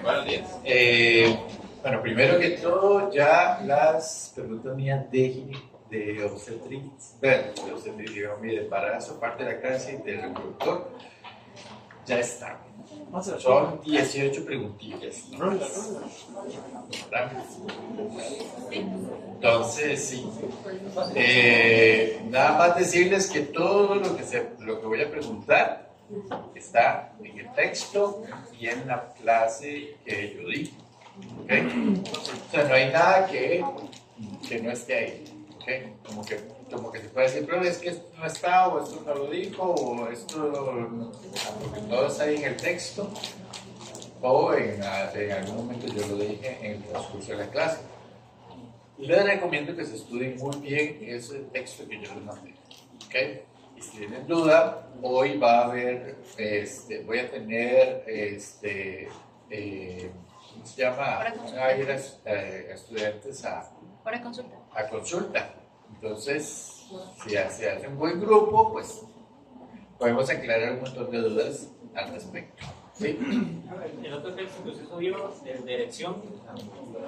Buenos días. Bueno, primero que todo, ya las preguntas mías de obstetricia, digamos, de embarazo, parte de la clase del reproductor, ya están. Son 18 preguntillas. ¿Verdad? Entonces, sí. Nada más decirles que todo lo que voy a preguntar está en el texto y en la clase que yo di. ¿Okay? O sea, no hay nada que no esté ahí. ¿Okay? Como que se puede decir, pero es que esto no está, o esto no lo dijo, o esto, porque todo está ahí en el texto, o en algún momento yo lo dije en el transcurso de la clase. Les recomiendo que se estudien muy bien ese texto que yo les mandé. ¿Okay? Y si tienen duda, hoy va a haber, voy a tener, ¿cómo se llama? Van a ir a estudiantes a consulta. Entonces, si se hace un buen grupo, pues podemos aclarar un montón de dudas al respecto. ¿Sí? El otro texto que usted subió, el de elección,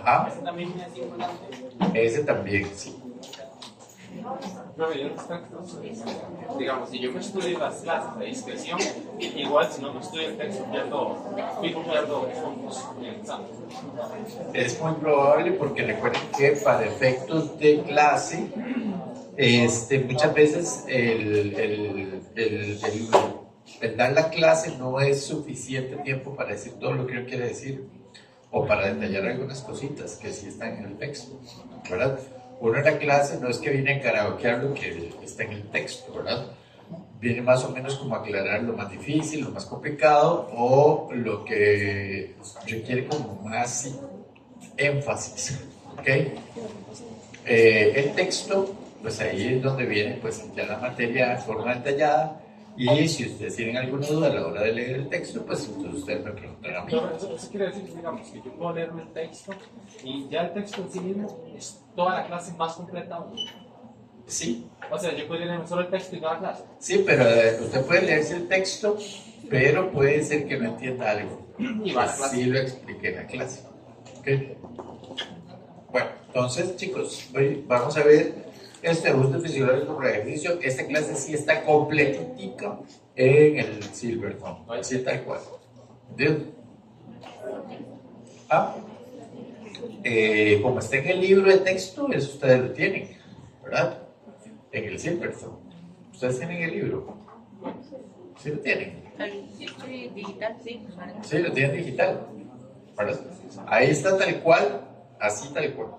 Ajá. ese también es importante. Ese también, sí. No, yo digamos, si yo me estudio las clases de discreción, igual si no me estudio el texto, pierdo puntos en el examen. Es muy probable porque recuerden que para efectos de clase, muchas veces el dar la clase no es suficiente tiempo para decir todo lo que uno quiere decir o para detallar algunas cositas que sí están en el texto, ¿verdad? Uno en la clase no es que viene a karaokear lo que está en el texto, ¿verdad? Viene más o menos como a aclarar lo más difícil, lo más complicado o lo que requiere como más énfasis, ¿ok? El texto, pues ahí es donde viene pues ya la materia en forma detallada. Y si ustedes tienen alguna duda a la hora de leer el texto, pues entonces ustedes me preguntan a mí. No, eso quiere decir, digamos, que yo puedo leerme el texto y ya el texto en sí mismo es toda la clase más completa. Sí. O sea, yo puedo leerme solo el texto y toda la clase. Sí, pero usted puede leerse el texto, pero puede ser que no entienda algo. Y va a la clase. Así lo expliqué en la clase. ¿Okay? Bueno, entonces, chicos, hoy vamos a ver este ajuste fisiológico por ejercicio. Esta clase sí está completita en el Silverthorne, así tal cual. ¿Entiendes? Como está en el libro de texto, eso ustedes lo tienen, ¿verdad? En el Silverthorne. ¿Ustedes tienen el libro? ¿Sí lo tienen? Digital, sí. Sí, lo tienen digital, ¿verdad? Ahí está tal cual, así tal cual.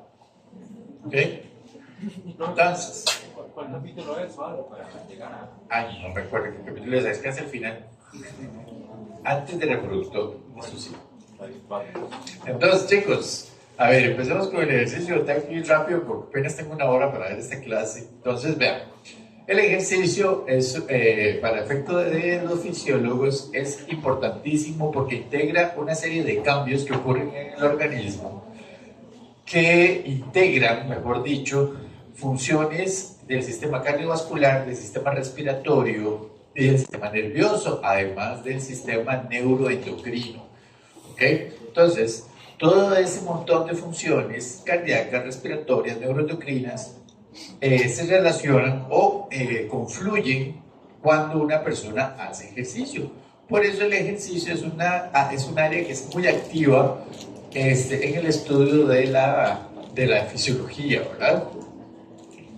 ¿Ok? Entonces, ¿Cuál capítulo es o algo para llegar a...? ay, no me acuerdo qué capítulo es que hace el final. Antes del reproductor, eso sí. Entonces, chicos, a ver, empecemos con el ejercicio. Tengo que ir rápido porque apenas tengo una hora para ver esta clase. Entonces, vean, el ejercicio es, para efecto de los fisiólogos, es importantísimo porque integra una serie de cambios que ocurren en el organismo, que integran, mejor dicho, funciones del sistema cardiovascular, del sistema respiratorio y del sistema nervioso, además del sistema neuroendocrino. ¿Okay? Entonces, todo ese montón de funciones cardíacas, respiratorias, neuroendocrinas se relacionan o confluyen cuando una persona hace ejercicio. Por eso el ejercicio es un área que es muy activa en el estudio de la fisiología, ¿verdad?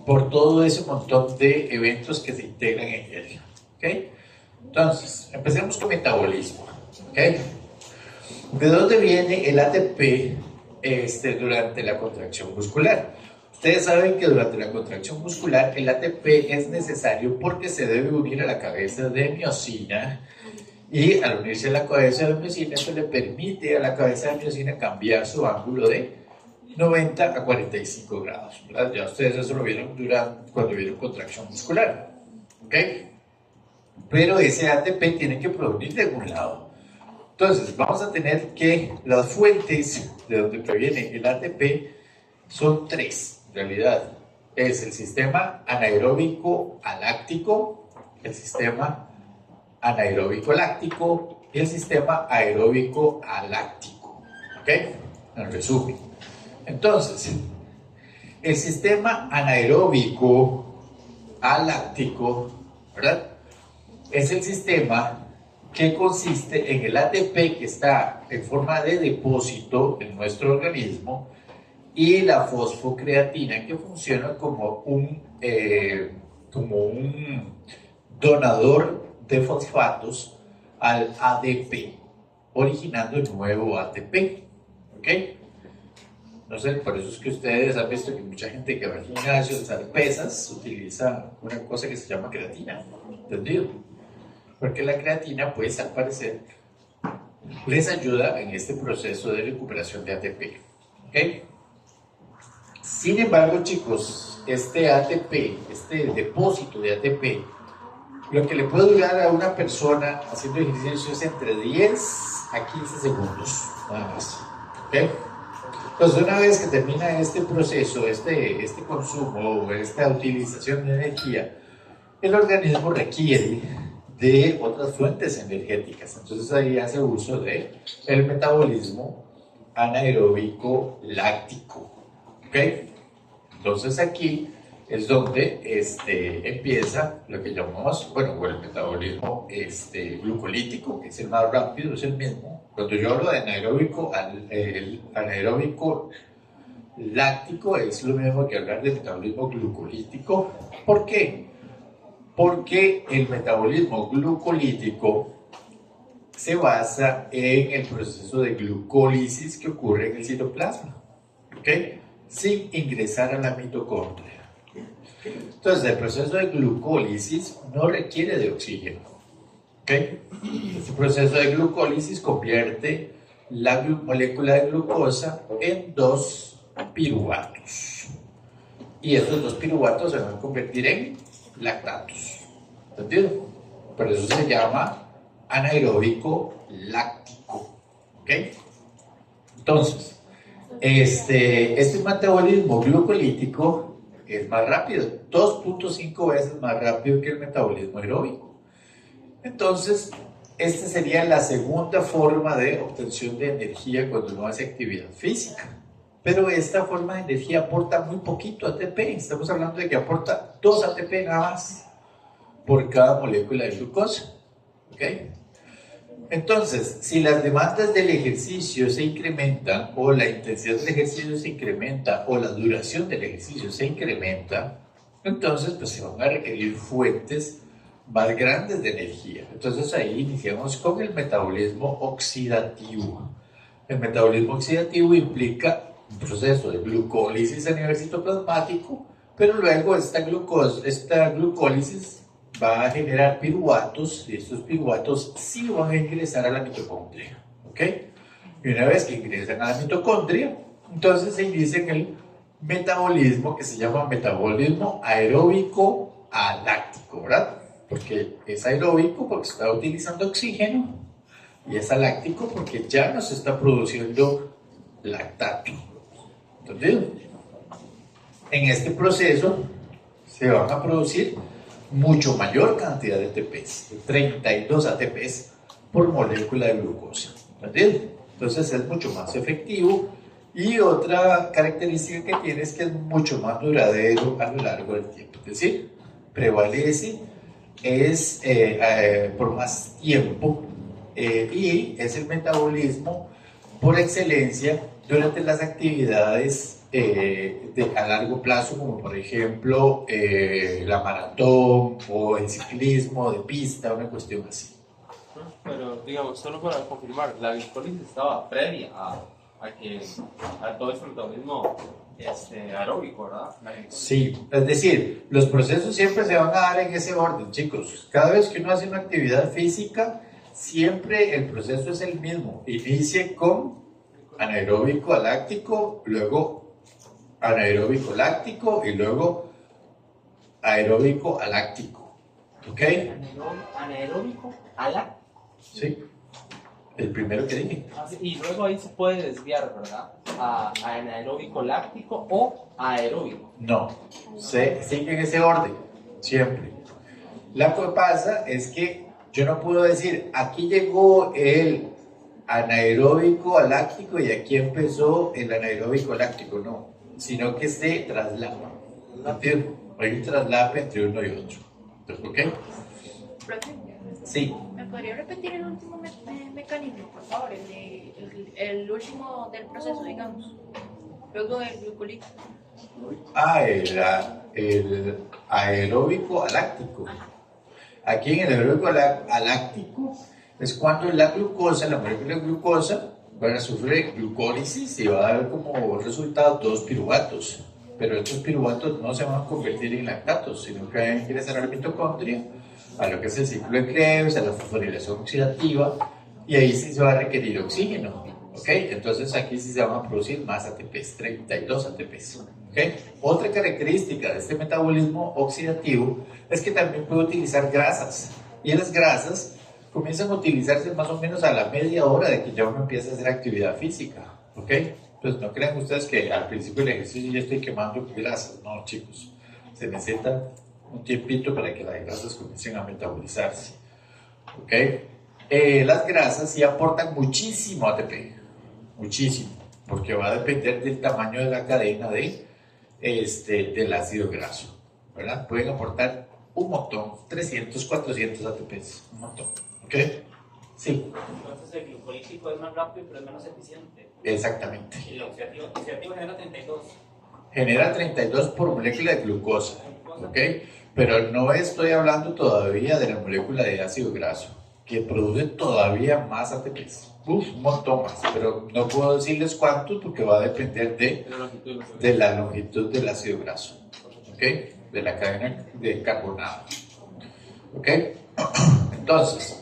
Por todo ese montón de eventos que se integran en ella. ¿Okay? Entonces, empecemos con metabolismo. ¿Okay? ¿De dónde viene el ATP durante la contracción muscular? Ustedes saben que durante la contracción muscular el ATP es necesario porque se debe unir a la cabeza de miocina y al unirse a la cabeza de miocina eso le permite a la cabeza de miocina cambiar su ángulo de 90 a 45 grados, ¿verdad? Ya ustedes eso lo vieron cuando vieron contracción muscular, ¿ok? Pero ese ATP tiene que provenir de algún lado. Entonces, vamos a tener que las fuentes de donde proviene el ATP son tres, en realidad. Es el sistema anaeróbico aláctico, el sistema anaeróbico láctico y el sistema aeróbico aláctico. ¿Ok? En resumen. Entonces, el sistema anaeróbico aláctico, ¿verdad? Es el sistema que consiste en el ATP que está en forma de depósito en nuestro organismo y la fosfocreatina que funciona como un donador de fosfatos al ADP, originando el nuevo ATP. ¿Ok? No sé, por eso es que ustedes han visto que mucha gente que va al gimnasio a hacer pesas utiliza una cosa que se llama creatina. ¿Entendido? Porque la creatina, pues, al parecer, les ayuda en este proceso de recuperación de ATP. ¿Ok? Sin embargo, chicos, este ATP, este depósito de ATP, lo que le puede durar a una persona haciendo ejercicio es entre 10 a 15 segundos, nada más. ¿Ok? Entonces, una vez que termina este proceso, este consumo o esta utilización de energía, el organismo requiere de otras fuentes energéticas. Entonces, ahí hace uso de el metabolismo anaeróbico láctico. ¿Ok? Entonces, aquí es donde empieza lo que llamamos, bueno, el metabolismo glucolítico, que es el más rápido, es el mismo. Cuando yo hablo de anaeróbico, el anaeróbico láctico es lo mismo que hablar de metabolismo glucolítico. ¿Por qué? Porque el metabolismo glucolítico se basa en el proceso de glucólisis que ocurre en el citoplasma, ¿ok? Sin ingresar a la mitocondria. Entonces, el proceso de glucólisis no requiere de oxígeno. ¿Ok? Este proceso de glucólisis convierte la molécula de glucosa en 2 piruvatos. Y estos 2 piruvatos se van a convertir en lactatos. ¿Entendido? Por eso se llama anaeróbico láctico. ¿Ok? Entonces, este metabolismo glucolítico es más rápido, 2.5 veces más rápido que el metabolismo aeróbico. Entonces, esta sería la segunda forma de obtención de energía cuando uno hace actividad física. Pero esta forma de energía aporta muy poquito ATP. Estamos hablando de que aporta 2 ATP nada más por cada molécula de glucosa. ¿Ok? Entonces, si las demandas del ejercicio se incrementan o la intensidad del ejercicio se incrementa o la duración del ejercicio se incrementa, entonces pues se van a requerir fuentes más grandes de energía. Entonces ahí iniciamos con el metabolismo oxidativo. El metabolismo oxidativo implica un proceso de glucólisis a nivel citoplasmático, pero luego esta glucólisis va a generar piruvatos y estos piruvatos sí van a ingresar a la mitocondria. ¿Ok? Y una vez que ingresan a la mitocondria, entonces se inicia en el metabolismo que se llama metabolismo aeróbico aláctico, ¿verdad? Porque es aeróbico porque está utilizando oxígeno y es aláctico porque ya no se está produciendo lactato. ¿Entendido? En este proceso se van a producir mucho mayor cantidad de ATPs, 32 ATPs por molécula de glucosa. ¿Entendido? Entonces es mucho más efectivo y otra característica que tiene es que es mucho más duradero a lo largo del tiempo. Es decir, prevalece por más tiempo y es el metabolismo por excelencia durante las actividades a largo plazo, como por ejemplo la maratón o el ciclismo de pista, una cuestión así. Pero, digamos, solo para confirmar, la glucólisis estaba previa a todo este metabolismo aeróbico, ¿verdad? Sí, es decir, los procesos siempre se van a dar en ese orden, chicos. Cada vez que uno hace una actividad física, siempre el proceso es el mismo. Inicia con anaeróbico aláctico, luego anaeróbico láctico y luego aeróbico aláctico. ¿Ok? Anaeróbico aláctico. Sí, el primero que dije. Y luego ahí se puede desviar, ¿verdad? A anaeróbico láctico o aeróbico. No, sigue en ese orden, siempre. Lo que pasa es que yo no puedo decir, aquí llegó el anaeróbico a láctico y aquí empezó el anaeróbico láctico, no, sino que se traslapa. ¿Entiendes? Hay un traslape entre uno y otro. ¿Ok? Profe, Sí. ¿me podría repetir el último mecanismo, por favor? El último del proceso, digamos. Luego del glucolito. El aeróbico aláctico. Aquí en el aeróbico aláctico es cuando la glucosa, la molécula de glucosa, va a sufrir glucólisis y va a dar como resultado 2 piruvatos. Pero estos piruvatos no se van a convertir en lactatos, sino que van a ingresar a la mitocondria, a lo que es el ciclo de Krebs, a la fosforilación oxidativa, y ahí sí se va a requerir oxígeno. ¿Ok? Entonces aquí sí se van a producir más ATPs, 32 ATPs. ¿Ok? Otra característica de este metabolismo oxidativo es que también puede utilizar grasas, y las grasas comienzan a utilizarse más o menos a la media hora de que ya uno empieza a hacer actividad física. ¿Ok? Entonces no crean ustedes que al principio del ejercicio ya estoy quemando grasas. No, chicos, se necesita un tiempito para que las grasas comiencen a metabolizarse. ¿Ok? Las grasas sí aportan muchísimo ATP, muchísimo, porque va a depender del tamaño de la cadena del ácido graso, ¿verdad? Pueden aportar un montón, 300, 400 ATPs, un montón. ¿Ok? Sí. Entonces el glucolítico es más rápido pero es menos eficiente. Exactamente. Y el oxidativo genera 32. Genera 32 por molécula de glucosa, ¿ok? Pero no estoy hablando todavía de la molécula de ácido graso, que produce todavía más ATPs. Un montón más, pero no puedo decirles cuántos porque va a depender de la longitud del ácido graso, ¿ok? De la cadena de carbonado, ¿ok? Entonces,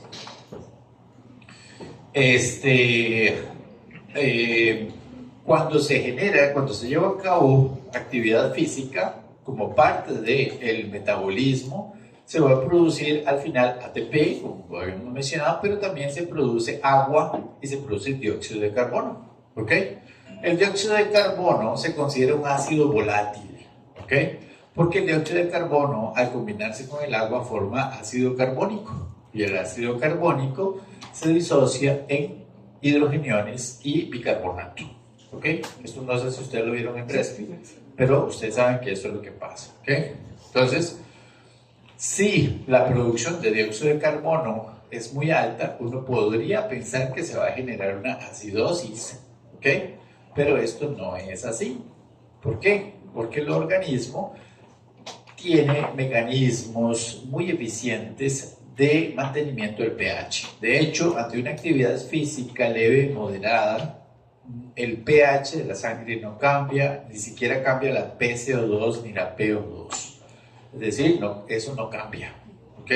cuando se lleva a cabo actividad física como parte del metabolismo, se va a producir al final ATP, como habíamos mencionado, pero también se produce agua y se produce dióxido de carbono. ¿Ok? El dióxido de carbono se considera un ácido volátil. ¿Ok? Porque el dióxido de carbono, al combinarse con el agua, forma ácido carbónico. Y el ácido carbónico se disocia en hidrogeniones y bicarbonato. ¿Ok? Esto no sé si ustedes lo vieron en Presby, pero ustedes saben que eso es lo que pasa. ¿Ok? Entonces, si la producción de dióxido de carbono es muy alta, uno podría pensar que se va a generar una acidosis, ¿ok? Pero esto no es así. ¿Por qué? Porque el organismo tiene mecanismos muy eficientes de mantenimiento del pH. De hecho, ante una actividad física leve y moderada, el pH de la sangre no cambia, ni siquiera cambia la PCO2 ni la PO2. Es decir, no, eso no cambia, ¿ok?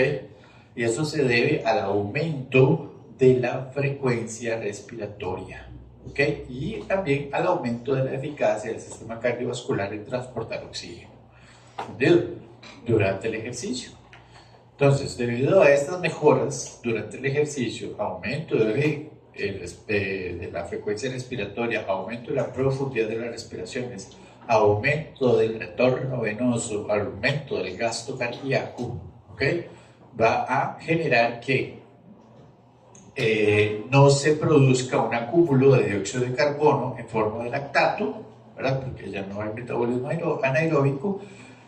Y eso se debe al aumento de la frecuencia respiratoria, ¿ok? Y también al aumento de la eficacia del sistema cardiovascular en transportar oxígeno, ¿entendido? Durante el ejercicio. Entonces, debido a estas mejoras durante el ejercicio, aumento de la frecuencia respiratoria, aumento de la profundidad de las respiraciones, aumento del retorno venoso, aumento del gasto cardíaco, ¿ok? Va a generar que no se produzca un acúmulo de dióxido de carbono en forma de lactato, ¿verdad? Porque ya no hay metabolismo anaeróbico,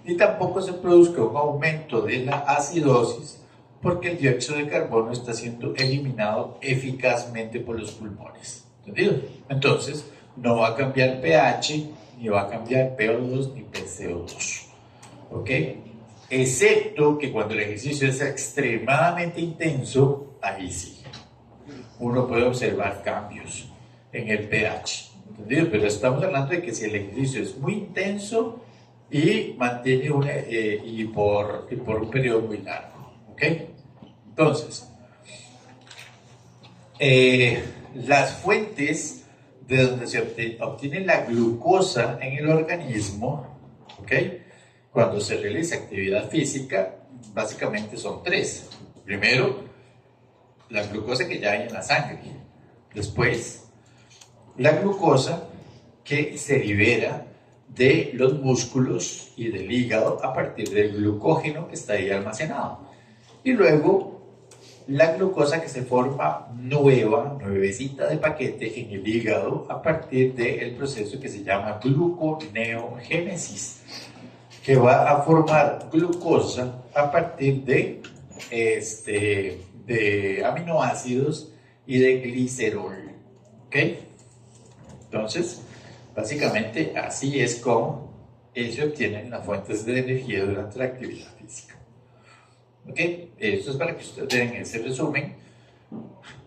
y tampoco se produzca un aumento de la acidosis, porque el dióxido de carbono está siendo eliminado eficazmente por los pulmones, ¿entendido? Entonces, no va a cambiar pH, ni va a cambiar PO2 ni PCO2, ¿ok? Excepto que cuando el ejercicio es extremadamente intenso, ahí sí, uno puede observar cambios en el pH, ¿entendido? Pero estamos hablando de que si el ejercicio es muy intenso y mantiene por un periodo muy largo, ¿ok? Entonces, las fuentes de donde se obtiene la glucosa en el organismo, ¿ok? Cuando se realiza actividad física, básicamente son 3. Primero, la glucosa que ya hay en la sangre. Después, la glucosa que se libera de los músculos y del hígado a partir del glucógeno que está ahí almacenado. Y luego, la glucosa que se forma nuevecita de paquete en el hígado a partir del proceso que se llama gluconeogénesis, que va a formar glucosa a partir de aminoácidos y de glicerol. ¿Ok? Entonces, básicamente así es como se obtienen las fuentes de energía durante la actividad física. ¿Ok? Esto es para que ustedes vean ese resumen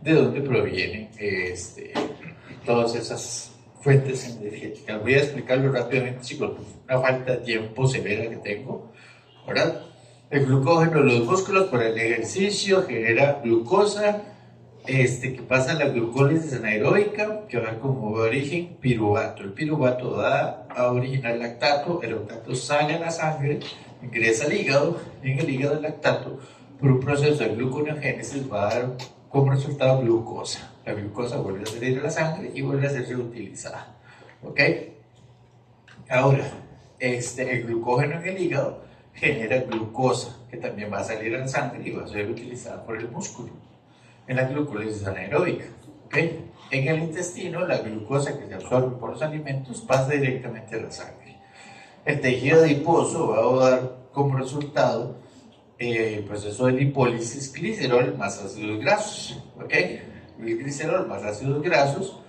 de dónde provienen todas esas fuentes energéticas. Voy a explicarlo rápidamente, chicos, una falta de tiempo severa que tengo, ¿verdad? El glucógeno de los músculos por el ejercicio genera glucosa, que pasa a la glucólisis anaeróbica, que va como origen piruvato. El piruvato va a originar lactato, el lactato sale a la sangre, ingresa al hígado, y en el hígado el lactato, por un proceso de gluconeogénesis, va a dar como resultado glucosa. La glucosa vuelve a salir a la sangre y vuelve a ser reutilizada. ¿Ok? Ahora, el glucógeno en el hígado genera glucosa, que también va a salir a la sangre y va a ser utilizada por el músculo en la glucólisis anaeróbica. ¿Okay? En el intestino, la glucosa que se absorbe por los alimentos pasa directamente a la sangre. El tejido adiposo va a dar como resultado el proceso de lipólisis, glicerol más ácidos grasos. ¿Okay? El glicerol más ácidos grasos,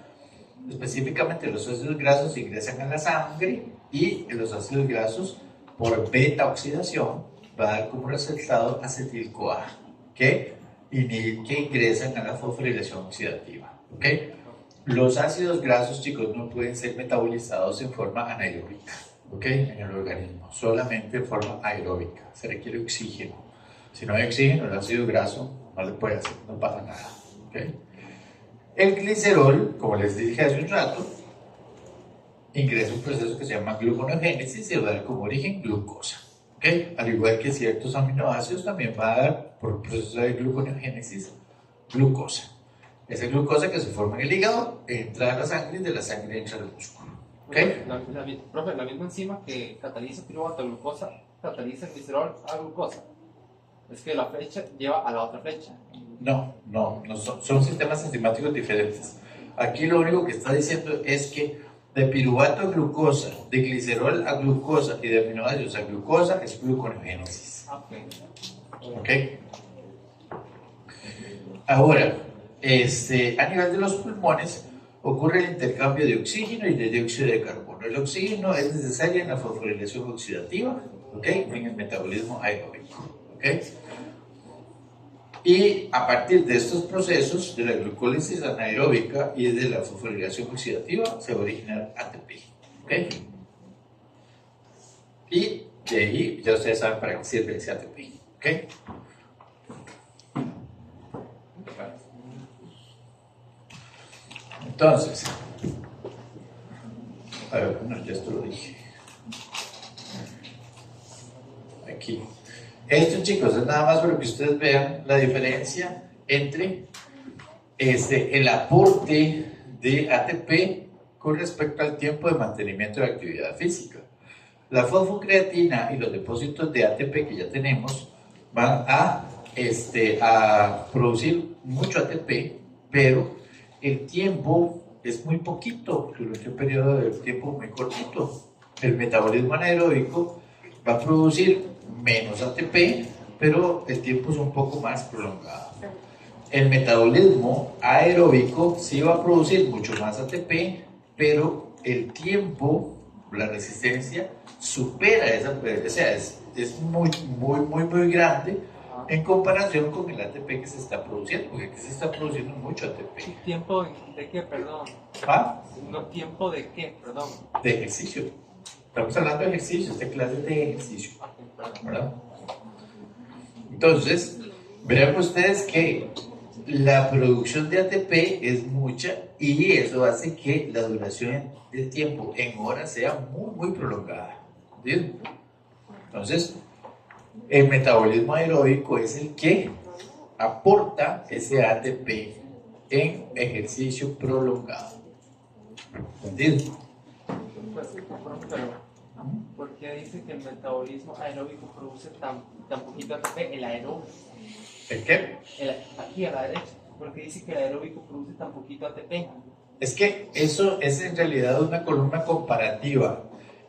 específicamente los ácidos grasos, ingresan a la sangre y los ácidos grasos, por beta oxidación, va a dar como resultado acetil-CoA, que ingresan a la fosforilación oxidativa. ¿Okay? Los ácidos grasos, chicos, no pueden ser metabolizados en forma anaeróbica, ¿okay? En el organismo, solamente en forma aeróbica. Se requiere oxígeno. Si no hay oxígeno, el ácido graso no le puede hacer, no pasa nada. ¿Okay? El glicerol, como les dije hace un rato, ingresa un proceso que se llama gluconeogénesis y va a dar como origen glucosa. ¿Okay? Al igual que ciertos aminoácidos, también va a dar por el proceso de gluconeogénesis glucosa. Esa glucosa que se forma en el hígado entra a la sangre y de la sangre entra al músculo. ¿Okay? Profe, la misma enzima que cataliza piruvato a glucosa cataliza el glicerol a glucosa. Es que la flecha lleva a la otra flecha. No son sistemas enzimáticos diferentes. Aquí lo único que está diciendo es que de piruvato a glucosa, de glicerol a glucosa y de aminoácidos a glucosa es gluconeogénesis. ¿Ok? Ahora, a nivel de los pulmones ocurre el intercambio de oxígeno y de dióxido de carbono. El oxígeno es necesario en la fosforilación oxidativa, ¿ok? En el metabolismo aeróbico, ¿ok? Y a partir de estos procesos de la glucólisis anaeróbica y de la fosforilación oxidativa se va a originar ATP, ¿ok? Y de ahí ya ustedes saben para qué sirve ese ATP, ¿ok? Entonces, a ver, bueno, ya esto lo dije. Aquí. Esto, chicos, es nada más para que ustedes vean la diferencia entre el aporte de ATP con respecto al tiempo de mantenimiento de la actividad física. La fosfocreatina y los depósitos de ATP que ya tenemos van a producir mucho ATP, pero el tiempo es muy poquito, durante un periodo de tiempo muy cortito. El metabolismo anaeróbico va a producir menos ATP, pero el tiempo es un poco más prolongado. El metabolismo aeróbico sí va a producir mucho más ATP, pero el tiempo, la resistencia, supera esa, o sea, es muy grande en comparación con el ATP que se está produciendo, porque aquí se está produciendo mucho ATP. ¿Tiempo de qué, perdón? ¿Ah? No, ¿tiempo de qué, perdón? De ejercicio. Estamos hablando de ejercicio, esta clase es de ejercicio, ¿verdad? Entonces, verán ustedes que la producción de ATP es mucha y eso hace que la duración del tiempo en horas sea muy prolongada. ¿Sí? Entonces, el metabolismo aeróbico es el que aporta ese ATP en ejercicio prolongado. ¿Entiendes? Pues, pero, qué dice que el metabolismo aeróbico produce tan poquito ATP, el aeróbico? ¿El qué? Aquí a la derecha, porque dice que el aeróbico produce tan poquito ATP. Es que eso es en realidad una columna comparativa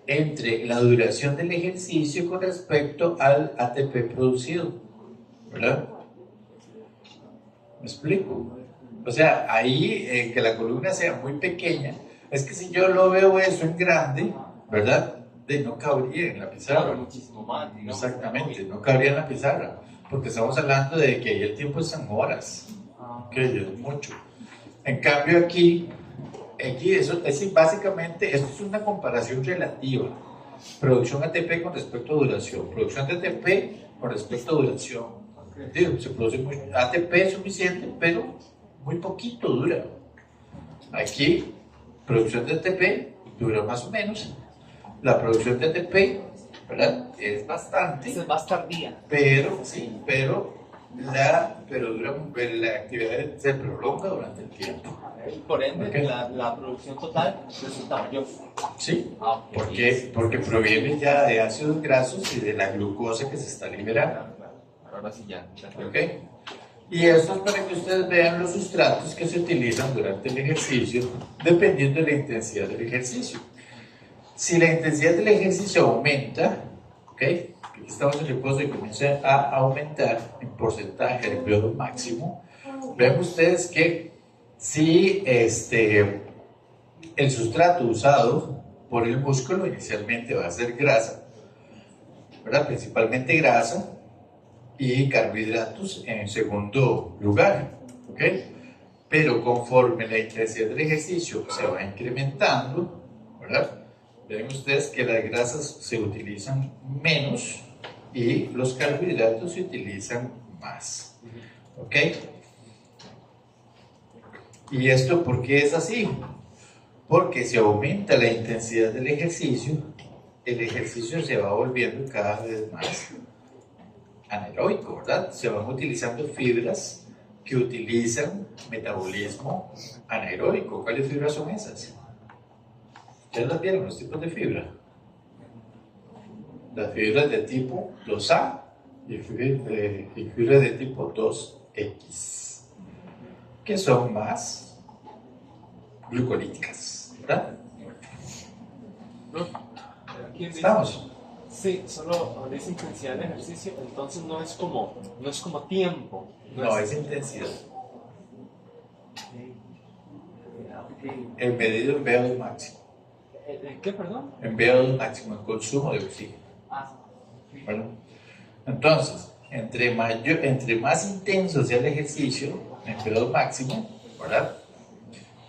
entre la duración del ejercicio con respecto al ATP producido, ¿verdad? ¿Me explico? O sea, ahí que la columna sea muy pequeña, es que si yo lo veo eso en grande, ¿verdad? No cabría en la pizarra. Claro, muchísimo más, digamos. Exactamente, no cabría en la pizarra, porque estamos hablando de que ahí el tiempo es en horas, que es mucho. En cambio aquí eso es básicamente, esto es una comparación relativa. Producción ATP con respecto a duración, producción de ATP con respecto a duración. Digo, se produce ATP suficiente, pero muy poquito dura. Aquí, producción de ATP dura más o menos. La producción de ATP, ¿verdad? Es bastante. Esa es más tardía. Pero, sí, pero la actividad se prolonga durante el tiempo. Por ende, Okay. la producción total resulta mayor. Sí, porque proviene ya de ácidos grasos y de la glucosa que se está liberando. Ahora sí ya. ¿Ok? Y esto es para que ustedes vean los sustratos que se utilizan durante el ejercicio, dependiendo de la intensidad del ejercicio. Si la intensidad del ejercicio aumenta, ¿ok? Aquí estamos en reposo y comienza a aumentar en porcentaje del periodo máximo, vean ustedes que si el sustrato usado por el músculo inicialmente va a ser grasa, ¿verdad? Principalmente grasa y carbohidratos en segundo lugar, ¿ok? Pero conforme la intensidad del ejercicio se va incrementando, ¿verdad? Ven ustedes que las grasas se utilizan menos y los carbohidratos se utilizan más, ¿ok? ¿Y esto por qué es así? Porque si aumenta la intensidad del ejercicio, el ejercicio se va volviendo cada vez más anaeróbico, ¿verdad? Se van utilizando fibras que utilizan metabolismo anaeróbico. ¿Cuáles fibras son esas? ¿Ya las vieron, los tipos de fibra? Las fibras de tipo 2A y fibras de tipo 2X, que son más glucolíticas, ¿verdad? ¿Estamos? Sí, solo es intensidad de ejercicio, entonces no es como tiempo. No, es intensidad. El medido en VO2 máximo. ¿El qué, perdón? En VO2 máximo, el consumo de oxígeno. Bueno, entonces, entre más intenso sea el ejercicio, en VO2 máximo, ¿verdad?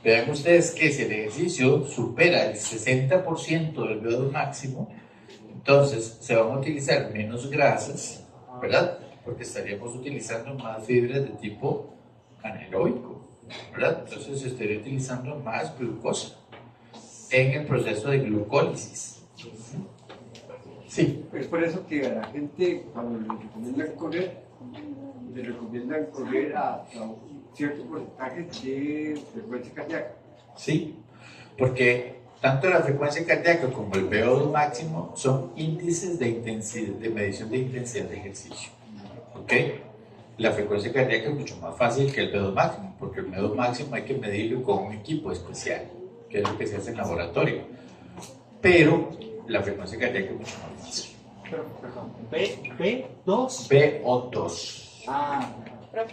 Vean ustedes que si el ejercicio supera el 60% del VO2 máximo, entonces se van a utilizar menos grasas, ¿verdad? Porque estaríamos utilizando más fibras de tipo anaeróbico, ¿verdad? Entonces se estaría utilizando más glucosa en el proceso de glucólisis. Sí. Es por eso que a la gente, cuando le recomiendan correr a un cierto porcentaje de frecuencia cardíaca. Sí, porque tanto la frecuencia cardíaca como el VO2 máximo son índices de intensidad, de medición de intensidad de ejercicio. ¿Ok? La frecuencia cardíaca es mucho más fácil que el VO2 máximo, porque el VO2 máximo hay que medirlo con un equipo especial, que es lo que se hace en laboratorio. Pero la frecuencia cardíaca es mucho más fácil. Pero, perdón, ¿B2? VO2. Pero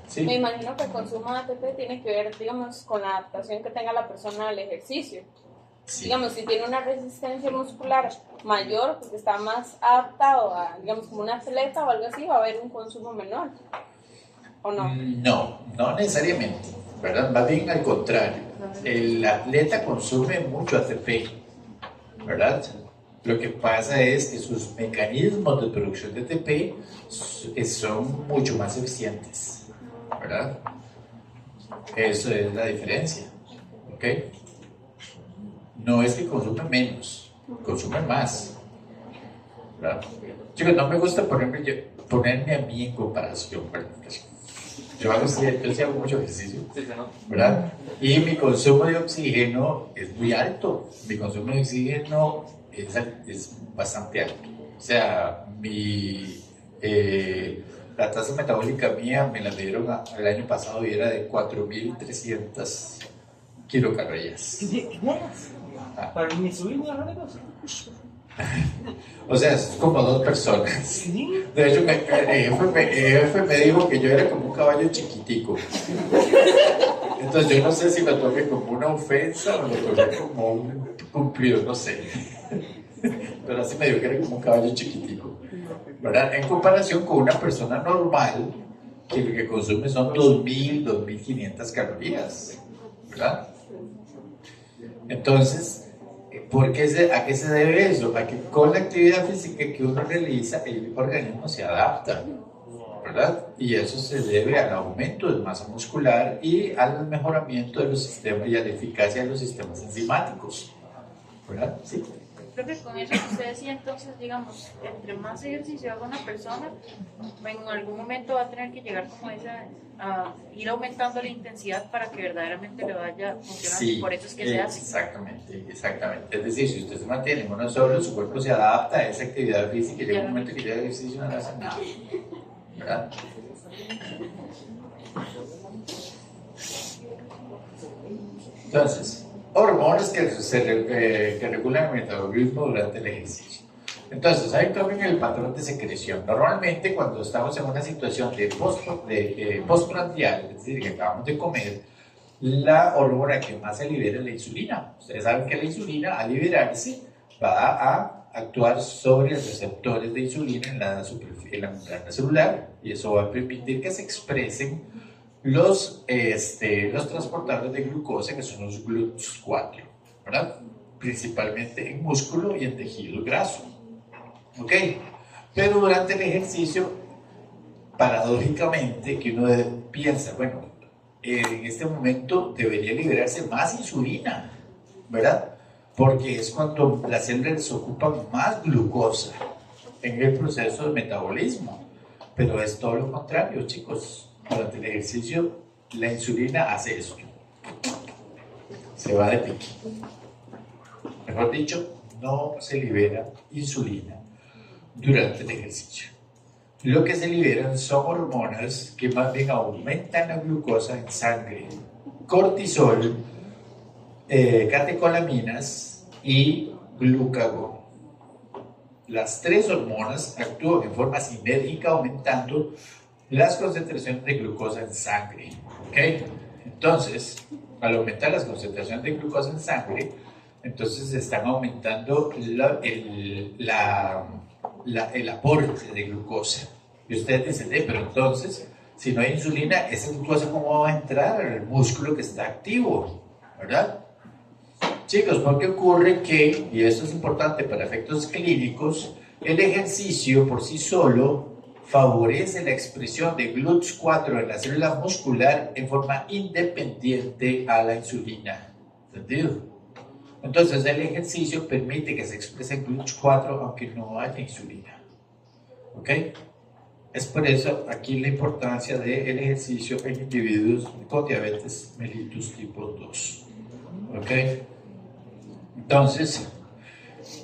Sí. me imagino que el consumo de ATP tiene que ver, digamos, con la adaptación que tenga la persona al ejercicio. Sí. Digamos, si tiene una resistencia muscular mayor, porque está más adaptado a, digamos, como un atleta o algo así, va a haber un consumo menor. ¿O no? No necesariamente, ¿verdad? Más bien al contrario. El atleta consume mucho ATP, ¿verdad? Lo que pasa es que sus mecanismos de producción de ATP son mucho más eficientes, ¿verdad? Eso es la diferencia, ¿ok? No es que consume menos, consume más, ¿verdad? Chicos, no me gusta ponerme a mí en comparación, ¿verdad? Yo sí hago mucho ejercicio, ¿verdad? Y mi consumo de oxígeno es muy alto. Mi consumo de oxígeno es bastante alto. O sea, la tasa metabólica mía me la dieron el año pasado y era de 4.300 kilocalorías. ¿Qué Ah. ¿Para ni subir ni bajar de peso? O sea, es como 2 personas. Sí. De hecho, el jefe me dijo que yo era como un caballo chiquitico. Entonces yo no sé si lo tomé como una ofensa o lo tomé como un cumplido, no sé. Pero así me dijo que era como un caballo chiquitico, ¿verdad? En comparación con una persona normal que lo que consume son 2.000, 2.500 calorías, ¿verdad? Entonces, ¿a qué se debe eso? A que con la actividad física que uno realiza, el organismo se adapta, ¿verdad? Y eso se debe al aumento de masa muscular y al mejoramiento de los sistemas y a la eficacia de los sistemas enzimáticos, ¿verdad? Sí. Creo que con eso que usted decía, entonces, digamos, entre más ejercicio haga una persona, en algún momento va a tener que llegar como a ir aumentando la intensidad para que verdaderamente le vaya funcionando. Sí, Por eso es que se hace. exactamente, exactamente. Es decir, si usted se mantiene en uno solo, su cuerpo se adapta a esa actividad física y llega un momento que ya el ejercicio no le hace nada, ¿verdad? Entonces, hormonas que regulan el metabolismo durante el ejercicio. Entonces, hay también el patrón de secreción. Normalmente, cuando estamos en una situación de postprandial, es decir, que acabamos de comer, la hormona que más se libera es la insulina. Ustedes saben que la insulina, al liberarse, va a actuar sobre los receptores de insulina en la membrana celular y eso va a permitir que se expresen los transportadores de glucosa, que son los GLUT4, ¿verdad? Principalmente en músculo y en tejido graso. ¿Ok? Pero durante el ejercicio, paradójicamente, que uno piensa, bueno, en este momento debería liberarse más insulina, ¿verdad? Porque es cuando las células ocupan más glucosa en el proceso de metabolismo. Pero es todo lo contrario, chicos. Durante el ejercicio, la insulina hace esto. Se va de pique. Mejor dicho, no se libera insulina durante el ejercicio. Lo que se liberan son hormonas que más bien aumentan la glucosa en sangre, cortisol, catecolaminas y glucagón. Las 3 hormonas actúan en forma sinérgica aumentando las concentraciones de glucosa en sangre. ¿Okay? Entonces, al aumentar las concentraciones de glucosa en sangre, entonces están aumentando el aporte de glucosa. Y ustedes dicen, pero entonces, si no hay insulina, esa glucosa ¿cómo va a entrar al músculo que está activo? ¿Verdad? Chicos, porque ocurre que, y esto es importante para efectos clínicos, el ejercicio por sí solo favorece la expresión de GLUT4 en la célula muscular en forma independiente a la insulina. ¿Entendido? Entonces el ejercicio permite que se exprese GLUT4 aunque no haya insulina. ¿Ok? Es por eso aquí la importancia del ejercicio en individuos con diabetes mellitus tipo 2. ¿Ok? Entonces,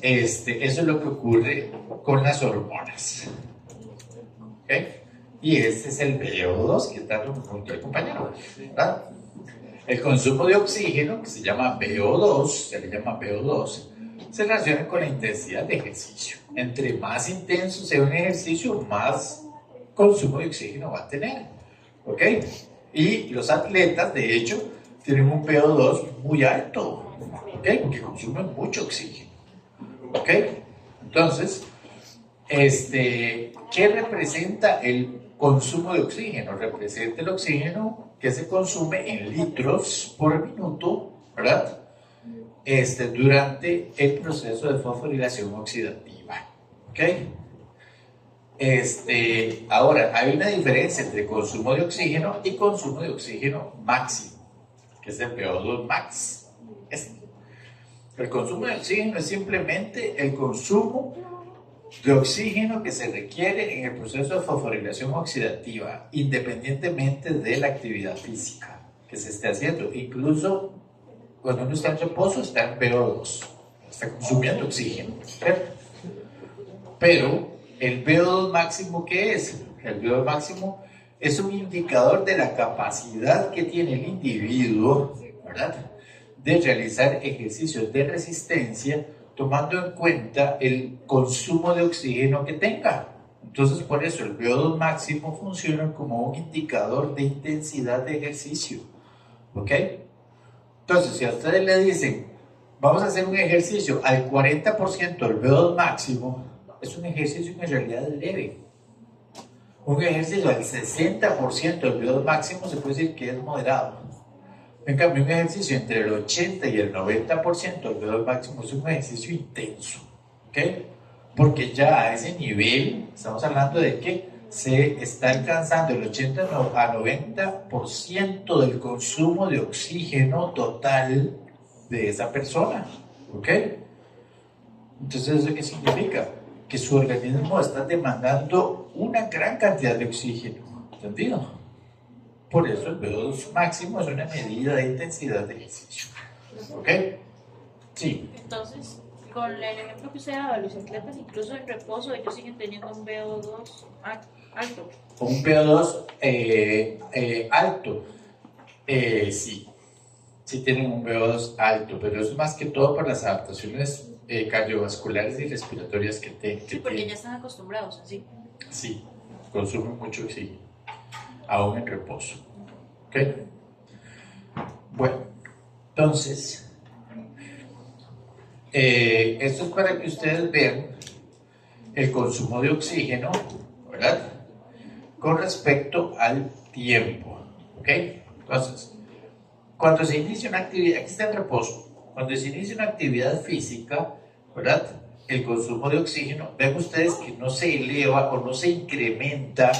eso es lo que ocurre con las hormonas. ¿Ok? Y este es el VO2 que está junto al compañero, ¿verdad? El consumo de oxígeno, que se llama VO2, se le llama VO2, se relaciona con la intensidad de ejercicio. Entre más intenso sea un ejercicio, más consumo de oxígeno va a tener. ¿Ok? Y los atletas, de hecho, tienen un VO2 muy alto, ¿ok? Porque consumen mucho oxígeno. ¿Ok? Entonces, ¿qué representa el consumo de oxígeno? Representa el oxígeno que se consume en litros por minuto, ¿verdad? Durante el proceso de fosforilación oxidativa. ¿Ok? Ahora, hay una diferencia entre consumo de oxígeno y consumo de oxígeno máximo, que es el VO2 max. El consumo de oxígeno es simplemente el consumo de oxígeno que se requiere en el proceso de fosforilación oxidativa, independientemente de la actividad física que se esté haciendo. Incluso cuando uno está en reposo, está en VO2. está consumiendo oxígeno, ¿cierto? Pero el VO2 máximo, ¿qué es? El VO2 máximo es un indicador de la capacidad que tiene el individuo, ¿verdad?, de realizar ejercicios de resistencia tomando en cuenta el consumo de oxígeno que tenga. Entonces, por eso el VO2 máximo funciona como un indicador de intensidad de ejercicio. ¿Ok? Entonces, si a ustedes le dicen, vamos a hacer un ejercicio al 40% del VO2 máximo, es un ejercicio que en realidad es leve. Un ejercicio al 60% del VO2 máximo se puede decir que es moderado. En cambio, un ejercicio entre el 80 y el 90% del VO2 máximo es un ejercicio intenso. ¿Ok? Porque ya a ese nivel, estamos hablando de que se está alcanzando el 80 a 90% del consumo de oxígeno total de esa persona. ¿Ok? Entonces, ¿eso qué significa? Que su organismo está demandando una gran cantidad de oxígeno. ¿Entendido? Por eso el VO2 máximo es una medida de intensidad de ejercicio. ¿Ok? Sí. Entonces, con el ejemplo que usted daba, los atletas incluso en reposo, ellos siguen teniendo un VO2 alto. Un VO2 alto. Sí. Sí tienen un VO2 alto, pero es más que todo por las adaptaciones cardiovasculares y respiratorias que tienen. Sí, porque ya están acostumbrados, así. Sí, consumen mucho oxígeno, aún en reposo. ¿Ok? Bueno, entonces, esto es para que ustedes vean el consumo de oxígeno, ¿verdad?, con respecto al tiempo. ¿Ok? Entonces, cuando se inicia una actividad, aquí está el reposo, cuando se inicia una actividad física, ¿verdad?, el consumo de oxígeno, ven ustedes que no se eleva o no se incrementa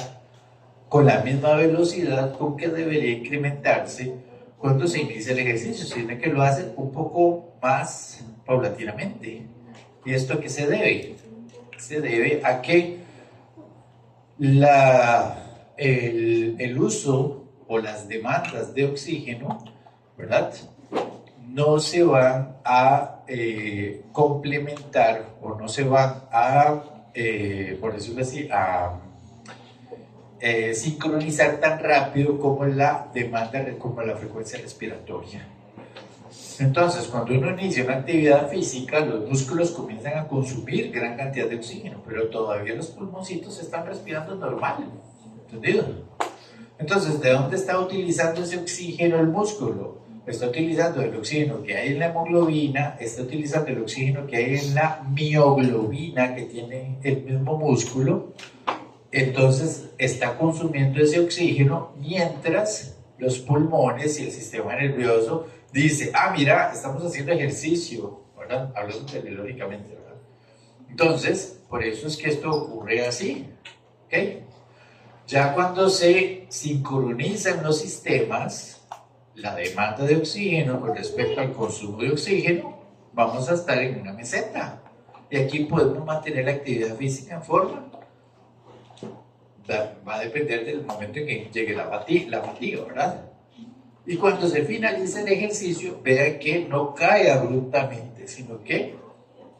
con la misma velocidad con que debería incrementarse cuando se inicia el ejercicio, sino que lo hace un poco más paulatinamente. ¿Y esto a qué se debe? Se debe a que el uso o las demandas de oxígeno, ¿verdad?, no se van a complementar o no se van a, por decirlo así, a sincronizar tan rápido como la demanda, como la frecuencia respiratoria. Entonces, cuando uno inicia una actividad física, los músculos comienzan a consumir gran cantidad de oxígeno, pero todavía los pulmoncitos están respirando normal. ¿Entendido? Entonces, ¿de dónde está utilizando ese oxígeno el músculo? Está utilizando el oxígeno que hay en la hemoglobina, está utilizando el oxígeno que hay en la mioglobina que tiene el mismo músculo. Entonces está consumiendo ese oxígeno mientras los pulmones y el sistema nervioso dice, mira, estamos haciendo ejercicio, ¿verdad? Hablando telológicamente, ¿verdad? Entonces, por eso es que esto ocurre así, ¿ok? Ya cuando se sincronizan los sistemas, la demanda de oxígeno con respecto al consumo de oxígeno, vamos a estar en una meseta. Y aquí podemos mantener la actividad física en forma. Va a depender del momento en que llegue la fatiga, ¿verdad? Y cuando se finalice el ejercicio, vean que no cae abruptamente, sino que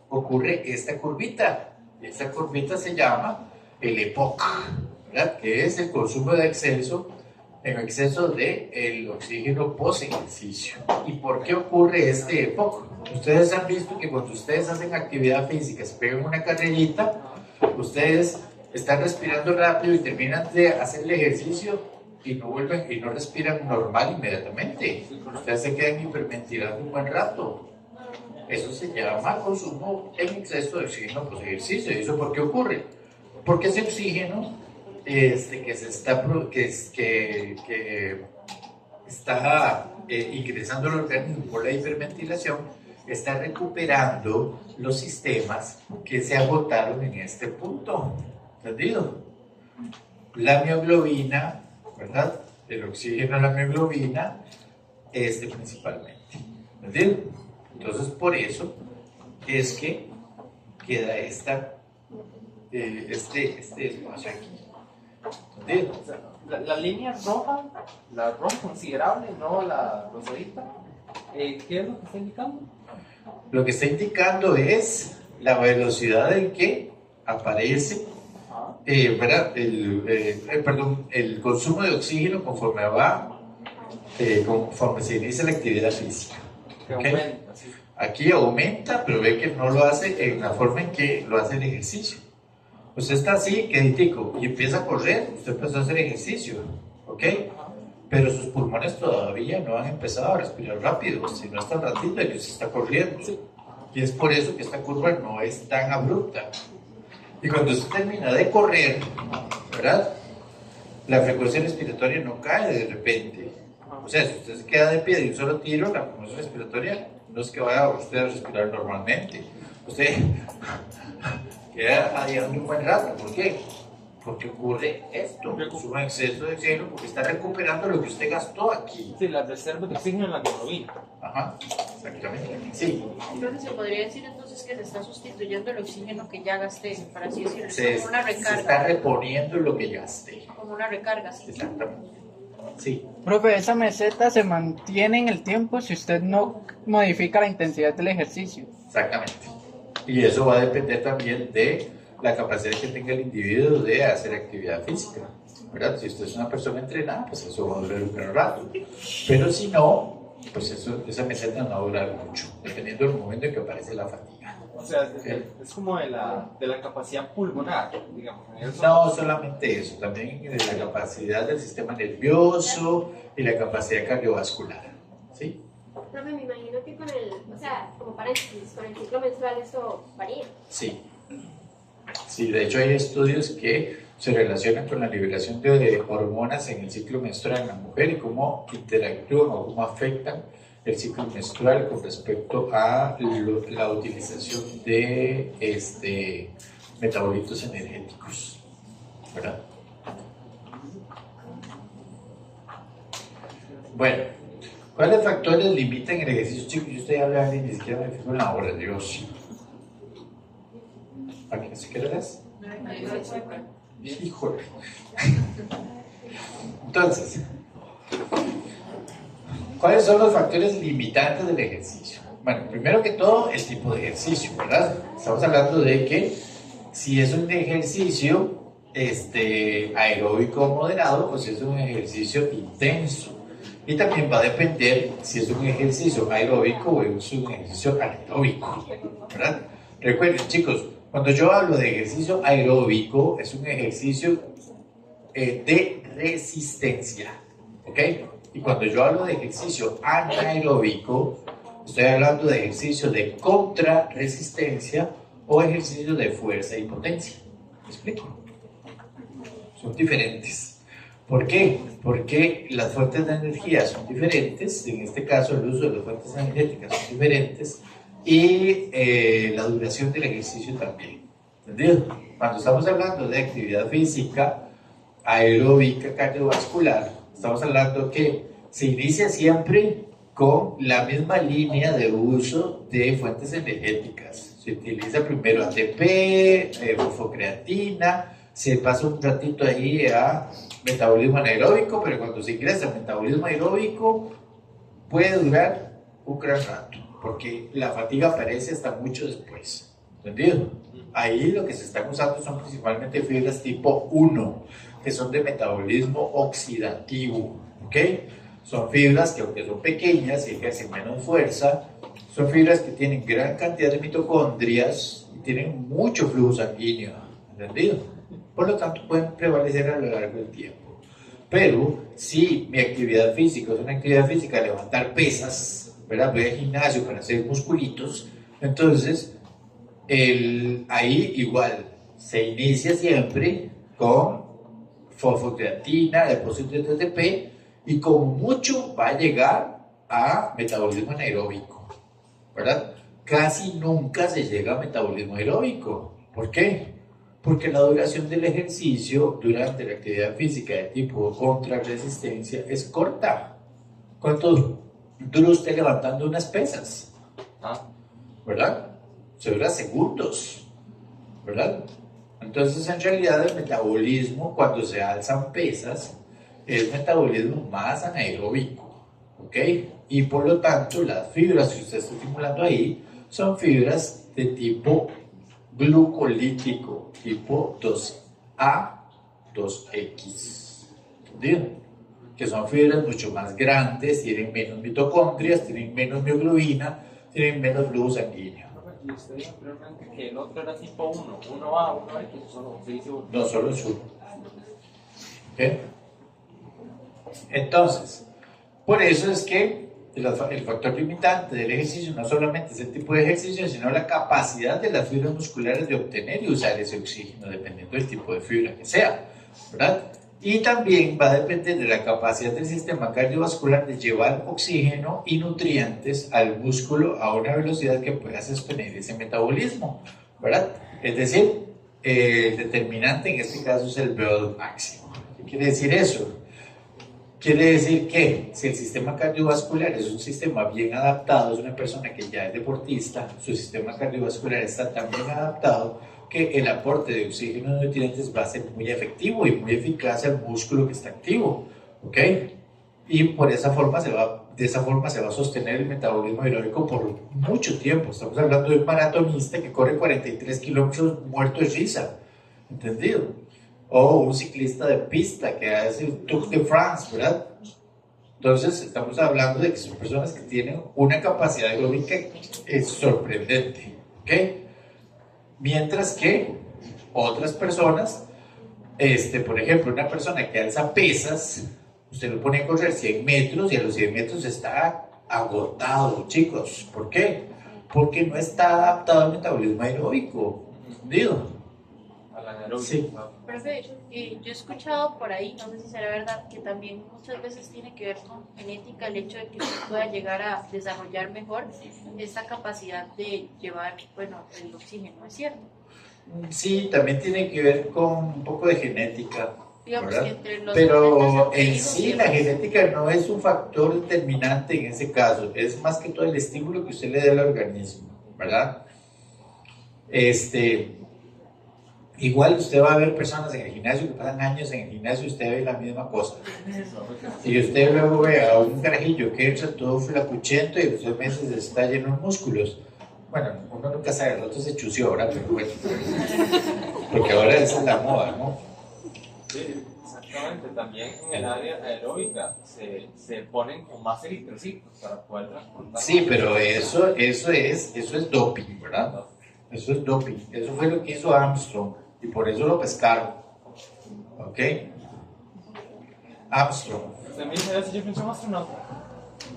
ocurre esta curvita. Esta curvita se llama el EPOC, ¿verdad?, que es el consumo de exceso de el oxígeno post ejercicio. ¿Y por qué ocurre este EPOC? Ustedes han visto que cuando ustedes hacen actividad física, se pegan una carrerita, ustedes están respirando rápido y terminan de hacer el ejercicio y no vuelven y no respiran normal inmediatamente. Ustedes se quedan hiperventilando un buen rato. Eso se llama consumo en exceso de oxígeno post ejercicio. ¿Y eso por qué ocurre? Porque ese oxígeno que está ingresando al organismo por la hiperventilación está recuperando los sistemas que se agotaron en este punto. ¿Entendido? La mioglobina, ¿verdad? El oxígeno a la mioglobina, principalmente. ¿Entendido? Entonces, por eso es que queda este espacio aquí. ¿Entendido? O sea, la línea roja, la roja considerable, no la rosadita, ¿Qué es lo que está indicando? Lo que está indicando es la velocidad en que aparece, ¿verdad? El consumo de oxígeno conforme se inicia la actividad física. Que ¿Ok? aumenta, sí. Aquí aumenta, pero ve que no lo hace en la forma en que lo hace el ejercicio. Usted está así, queditico, y empieza a correr, usted empezó a hacer ejercicio, ¿ok? Pero sus pulmones todavía no han empezado a respirar rápido, sino hasta el ratito de que usted está corriendo. Y es por eso que esta curva no es tan abrupta. Y cuando usted termina de correr, ¿verdad? La frecuencia respiratoria no cae de repente. O sea, si usted se queda de pie de un solo tiro, la frecuencia respiratoria no es que vaya usted a respirar normalmente. Usted queda adiando un buen rato. ¿Por qué? Porque ocurre esto. Es un exceso de oxígeno porque está recuperando lo que usted gastó aquí. Sí, las reservas de oxígeno en la hemoglobina. Ajá, exactamente. Sí. Entonces se podría decir entonces que se está sustituyendo el oxígeno que ya gasté, para así decirlo, Se como una está recarga, reponiendo lo que gasté. como una recarga, sí. Exactamente. Sí. Profe, esa meseta se mantiene en el tiempo si usted no modifica la intensidad del ejercicio. Exactamente. Y eso va a depender también de la capacidad que tenga el individuo de hacer actividad física, ¿verdad? Si usted es una persona entrenada, pues eso va a durar un buen rato. Pero si no, pues esa meseta no va a durar mucho, dependiendo del momento en que aparece la fatiga. O sea, es como de la capacidad pulmonar, digamos. No solamente eso, también de la capacidad del sistema nervioso y la capacidad cardiovascular, ¿sí? Profe, me imagino que con o sea, como paréntesis, con el ciclo menstrual eso varía. Sí. Sí, de hecho hay estudios que se relacionan con la liberación de hormonas en el ciclo menstrual en la mujer y cómo interactúan o cómo afectan el ciclo menstrual con respecto a la utilización de metabolitos energéticos, ¿verdad? Bueno, ¿cuáles factores limitan el ejercicio? Chicos, yo estoy hablando y ni siquiera me fijo en la hora, Dios. ¿A qué se qué es? Híjole. Entonces, ¿cuáles son los factores limitantes del ejercicio? Bueno, primero que todo, el tipo de ejercicio, ¿verdad? Estamos hablando de que si es un ejercicio aeróbico moderado, pues es un ejercicio intenso. Y también va a depender si es un ejercicio aeróbico o es un ejercicio anaeróbico, ¿verdad? Recuerden, chicos, cuando yo hablo de ejercicio aeróbico, es un ejercicio de resistencia, ¿ok? Y cuando yo hablo de ejercicio anaeróbico, estoy hablando de ejercicio de contrarresistencia o ejercicio de fuerza y potencia. ¿Me explico? Son diferentes. ¿Por qué? Porque las fuentes de energía son diferentes, en este caso el uso de las fuentes energéticas son diferentes y la duración del ejercicio también. ¿Entendido? Cuando estamos hablando de actividad física, aeróbica, cardiovascular, estamos hablando que se inicia siempre con la misma línea de uso de fuentes energéticas. Se utiliza primero ATP, fosfocreatina, se pasa un ratito ahí a metabolismo anaeróbico, pero cuando se ingresa al metabolismo aeróbico puede durar un gran rato, porque la fatiga aparece hasta mucho después. ¿Entendido? Ahí lo que se están usando son principalmente fibras tipo 1, que son de metabolismo oxidativo, ¿ok? Son fibras que aunque son pequeñas y ejercen menos fuerza, son fibras que tienen gran cantidad de mitocondrias y tienen mucho flujo sanguíneo, ¿entendido? Por lo tanto pueden prevalecer a lo largo del tiempo. Pero si mi actividad física es una actividad física de levantar pesas, ¿verdad? Voy al gimnasio para hacer musculitos, entonces ahí igual se inicia siempre con fosfocreatina, depósitos de ATP y como mucho va a llegar a metabolismo anaeróbico, ¿verdad? Casi nunca se llega a metabolismo aeróbico. ¿Por qué? Porque la duración del ejercicio durante la actividad física de tipo contrarresistencia es corta. ¿Cuánto dura usted levantando unas pesas? ¿Verdad? Se dura segundos, ¿verdad? Entonces, en realidad, el metabolismo, cuando se alzan pesas, es metabolismo más anaeróbico, ¿ok? Y por lo tanto, las fibras que usted está estimulando ahí son fibras de tipo glucolítico, tipo 2A, 2X, ¿entendido? Que son fibras mucho más grandes, tienen menos mitocondrias, tienen menos mioglobina, tienen menos flujo sanguíneo. Y usted dijo anteriormente que el otro era tipo 1, 1A, 1X, solo se dice 1. No, solo es uno. ¿Ok? Entonces, por eso es que el factor limitante del ejercicio no solamente es el tipo de ejercicio, sino la capacidad de las fibras musculares de obtener y usar ese oxígeno, dependiendo del tipo de fibra que sea, ¿verdad? Y también va a depender de la capacidad del sistema cardiovascular de llevar oxígeno y nutrientes al músculo a una velocidad que pueda sostener ese metabolismo, ¿verdad? Es decir, el determinante en este caso es el VO2 máximo. ¿Qué quiere decir eso? Quiere decir que si el sistema cardiovascular es un sistema bien adaptado, es una persona que ya es deportista, su sistema cardiovascular está tan bien adaptado que el aporte de oxígeno y nutrientes va a ser muy efectivo y muy eficaz al músculo que está activo, ¿ok? Y de esa forma se va a sostener el metabolismo aeróbico por mucho tiempo. Estamos hablando de un maratonista que corre 43 kilómetros muerto de risa, ¿entendido? O un ciclista de pista que hace el Tour de France, ¿verdad? Entonces estamos hablando de que son personas que tienen una capacidad aeróbica sorprendente, ¿ok? Mientras que otras personas, por ejemplo, una persona que alza pesas, usted lo pone a correr 100 metros y a los 100 metros está agotado, chicos. ¿Por qué? Porque no está adaptado al metabolismo aeróbico, ¿entendido? Al anaeróbico. Sí. Profe, yo he escuchado por ahí, no sé si será verdad, que también muchas veces tiene que ver con genética el hecho de que usted pueda llegar a desarrollar mejor esta capacidad de llevar, bueno, el oxígeno, ¿es cierto? Sí, también tiene que ver con un poco de genética, Digamos ¿verdad? que entre los Pero atletas en atletas sí y la demás. genética no es un factor determinante en ese caso, es más que todo el estímulo que usted le dé al organismo, ¿verdad? Igual usted va a ver personas en el gimnasio que pasan años en el gimnasio y usted ve la misma cosa. Y usted luego ve a un carajillo que entra todo flacuchento y en 2 meses está lleno de músculos. Bueno, uno nunca sabe, el otro se chució ahora, pero bueno. Porque ahora esa es la moda, ¿no? Sí, exactamente. También en el área aeróbica se ponen con más eritrocitos para poder transportar. Sí, pero eso es doping, ¿verdad? Eso es doping. Eso fue lo que hizo Armstrong y por eso lo pescaron. ¿Ok? Armstrong. ¿Usted me dice si yo pienso en un astronauta?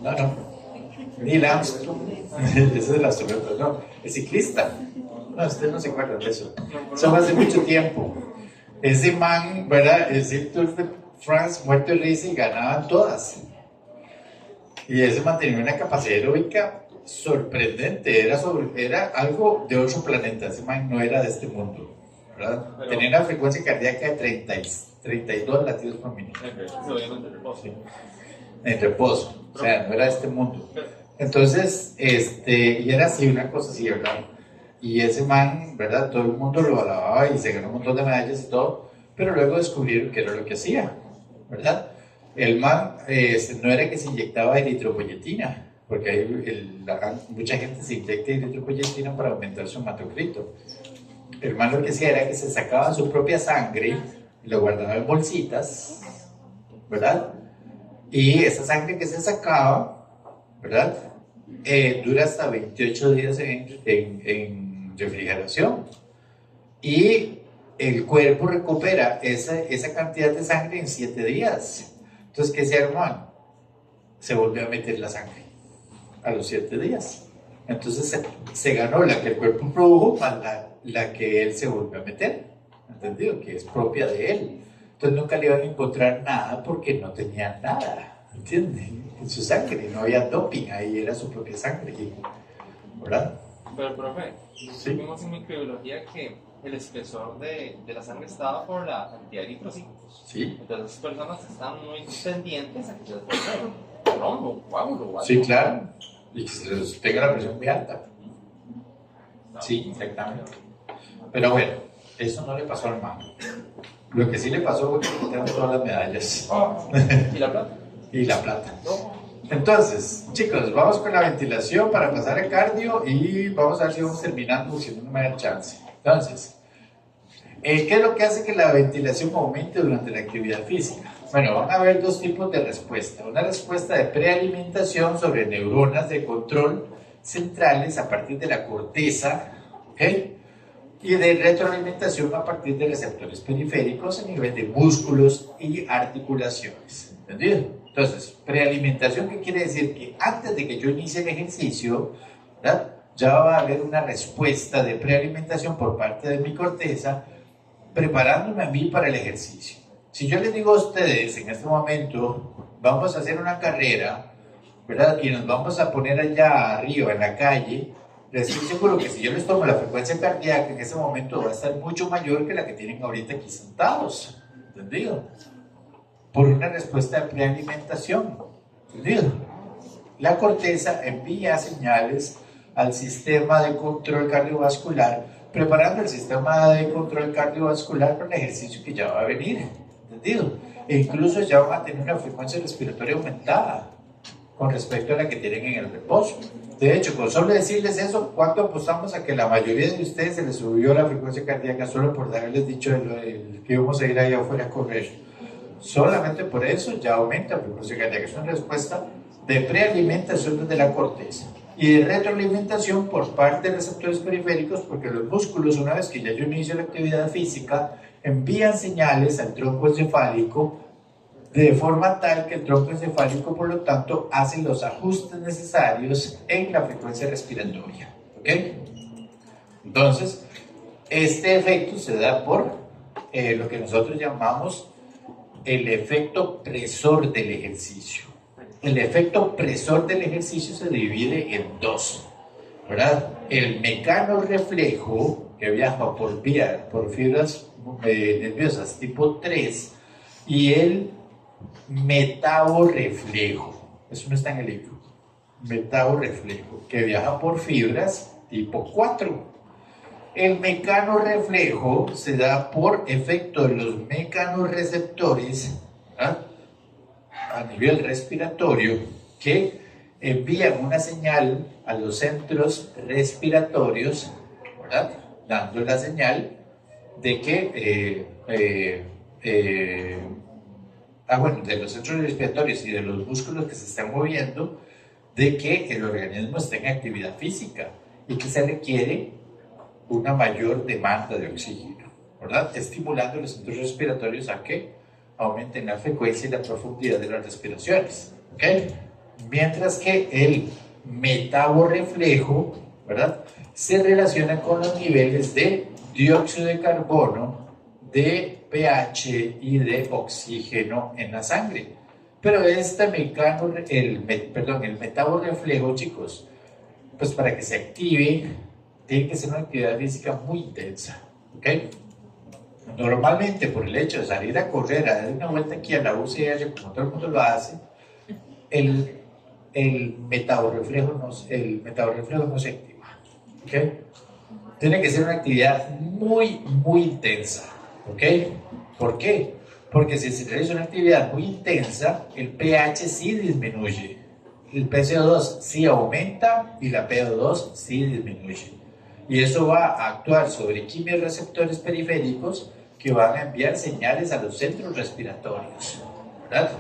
No. Neil Armstrong. Ese es el astronauta, no. El ciclista. No, usted no se acuerda de eso. Eso fue hace mucho tiempo. Ese man, ¿verdad? El Tour de France, muerto de risa y ganaban todas. Y ese man tenía una capacidad aeróbica sorprendente, era algo de otro planeta, ese man no era de este mundo, ¿verdad? Pero, tenía una frecuencia cardíaca de 32 latidos por minuto. Obviamente reposo. Sí. En reposo, o sea, no era de este mundo. Entonces, y era así, una cosa así, ¿verdad? Y ese man, ¿verdad? Todo el mundo lo alababa y se ganó un montón de medallas y todo, pero luego descubrieron que era lo que hacía, ¿verdad? El man no era que se inyectaba eritropoyetina, porque hay mucha gente se inyecta eritropoyetina para aumentar su hematocrito. El man lo que hacía era que se sacaba su propia sangre y lo guardaba en bolsitas, ¿verdad? Y esa sangre que se sacaba, ¿verdad? Dura hasta 28 días en refrigeración. Y el cuerpo recupera esa cantidad de sangre en 7 días. Entonces, ¿qué se armó? Se volvió a meter la sangre a los 7 días. Entonces se ganó la que el cuerpo produjo más la que él se volvió a meter, ¿entendido? Que es propia de él. Entonces nunca le iban a encontrar nada porque no tenía nada, ¿entiendes? En su sangre, no había doping, ahí era su propia sangre, ¿verdad? Pero, profe, Sí. vimos en microbiología que el espesor de la sangre estaba por la cantidad de eritrocitos. Sí. Entonces, las personas están muy pendientes a que se les forme trombo, coágulo o algo. Sí, claro. Y que se les tenga la presión muy alta. Sí, exactamente. Pero bueno, eso no le pasó al man. Lo que sí le pasó fue que le quitaron todas las medallas. ¿Y la plata? Y la plata. Entonces, chicos, vamos con la ventilación para pasar a cardio y vamos a ver si vamos terminando, si no me da chance. Entonces, ¿qué es lo que hace que la ventilación aumente durante la actividad física? Bueno, van a haber dos tipos de respuesta. Una respuesta de prealimentación sobre neuronas de control centrales a partir de la corteza, ¿ok? Y de retroalimentación a partir de receptores periféricos a nivel de músculos y articulaciones. ¿Entendido? Entonces, prealimentación, ¿qué quiere decir? Que antes de que yo inicie el ejercicio, ¿verdad?, ya va a haber una respuesta de prealimentación por parte de mi corteza, preparándome a mí para el ejercicio. Si yo les digo a ustedes en este momento, vamos a hacer una carrera, ¿verdad?, y nos vamos a poner allá arriba en la calle, les estoy seguro que si yo les tomo la frecuencia cardíaca en ese momento va a estar mucho mayor que la que tienen ahorita aquí sentados. ¿Entendido? Por una respuesta de prealimentación. ¿Entendido? La corteza envía señales al sistema de control cardiovascular, preparando el sistema de control cardiovascular para el ejercicio que ya va a venir. ¿Entendido? E incluso ya van a tener una frecuencia respiratoria aumentada con respecto a la que tienen en el reposo. De hecho, con solo decirles eso, ¿cuánto apostamos a que la mayoría de ustedes se les subió la frecuencia cardíaca solo por haberles dicho que íbamos a ir allá afuera a correr? Solamente por eso ya aumenta la frecuencia cardíaca. Es una respuesta de prealimentación desde la corteza y de retroalimentación por parte de receptores periféricos, porque los músculos, una vez que ya yo inicio la actividad física, envían señales al tronco encefálico de forma tal que el tronco encefálico, por lo tanto, hace los ajustes necesarios en la frecuencia respiratoria. ¿Ok? Entonces, este efecto se da por lo que nosotros llamamos el efecto presor del ejercicio. El efecto presor del ejercicio se divide en dos, ¿verdad? El mecanorreflejo, que viaja por fibras nerviosas tipo 3, y el metaborreflejo, eso no está en el libro, metaborreflejo, que viaja por fibras tipo 4. El mecanorreflejo se da por efecto de los mecanorreceptores, ¿verdad?, a nivel respiratorio, que envían una señal a los centros respiratorios, ¿verdad?, dando la señal de que de los centros respiratorios y de los músculos que se están moviendo, de que el organismo está en actividad física y que se requiere una mayor demanda de oxígeno, ¿verdad?, estimulando los centros respiratorios a que aumenten la frecuencia y la profundidad de las respiraciones, ¿ok? Mientras que el metaborreflejo, ¿verdad?, se relaciona con los niveles de dióxido de carbono, de pH y de oxígeno en la sangre. Pero el metaborreflejo, chicos, pues para que se active, tiene que ser una actividad física muy intensa, ¿ok? Normalmente, por el hecho de salir a correr, a dar una vuelta aquí a la UCR, como todo el mundo lo hace, el metaborreflejo no se activa, ¿ok? Tiene que ser una actividad muy, muy intensa, ¿ok? ¿Por qué? Porque si se realiza una actividad muy intensa, el pH sí disminuye, el PCO2 sí aumenta y la PO2 sí disminuye. Y eso va a actuar sobre quimiorreceptores periféricos que van a enviar señales a los centros respiratorios, ¿verdad?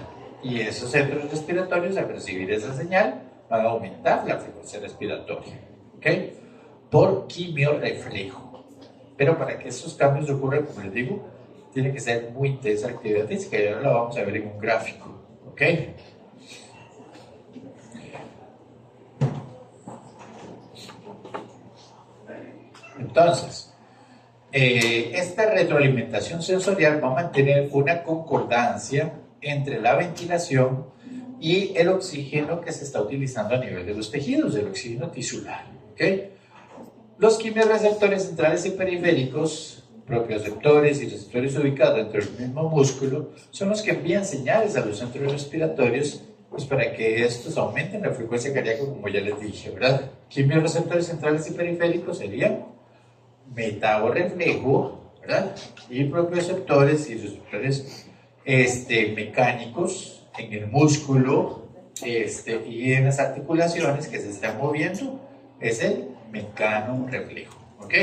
Y esos centros respiratorios, al recibir esa señal, van a aumentar la frecuencia respiratoria, ¿ok? Por quimiorreflejo. Pero para que esos cambios ocurran, como les digo, tiene que ser muy intensa la actividad física, y ahora lo vamos a ver en un gráfico, ¿ok? Entonces, esta retroalimentación sensorial va a mantener una concordancia entre la ventilación y el oxígeno que se está utilizando a nivel de los tejidos, el oxígeno tisular, ¿ok? Los quimiorreceptores centrales y periféricos, propioceptores y receptores ubicados dentro del mismo músculo, son los que envían señales a los centros respiratorios, pues para que estos aumenten la frecuencia cardíaca, como ya les dije, ¿verdad? Quimiorreceptores centrales y periféricos serían metaborreflejo, ¿verdad?, y propioceptores y receptores mecánicos en el músculo, y en las articulaciones que se están moviendo es el mecanorreflejo. ¿Ok?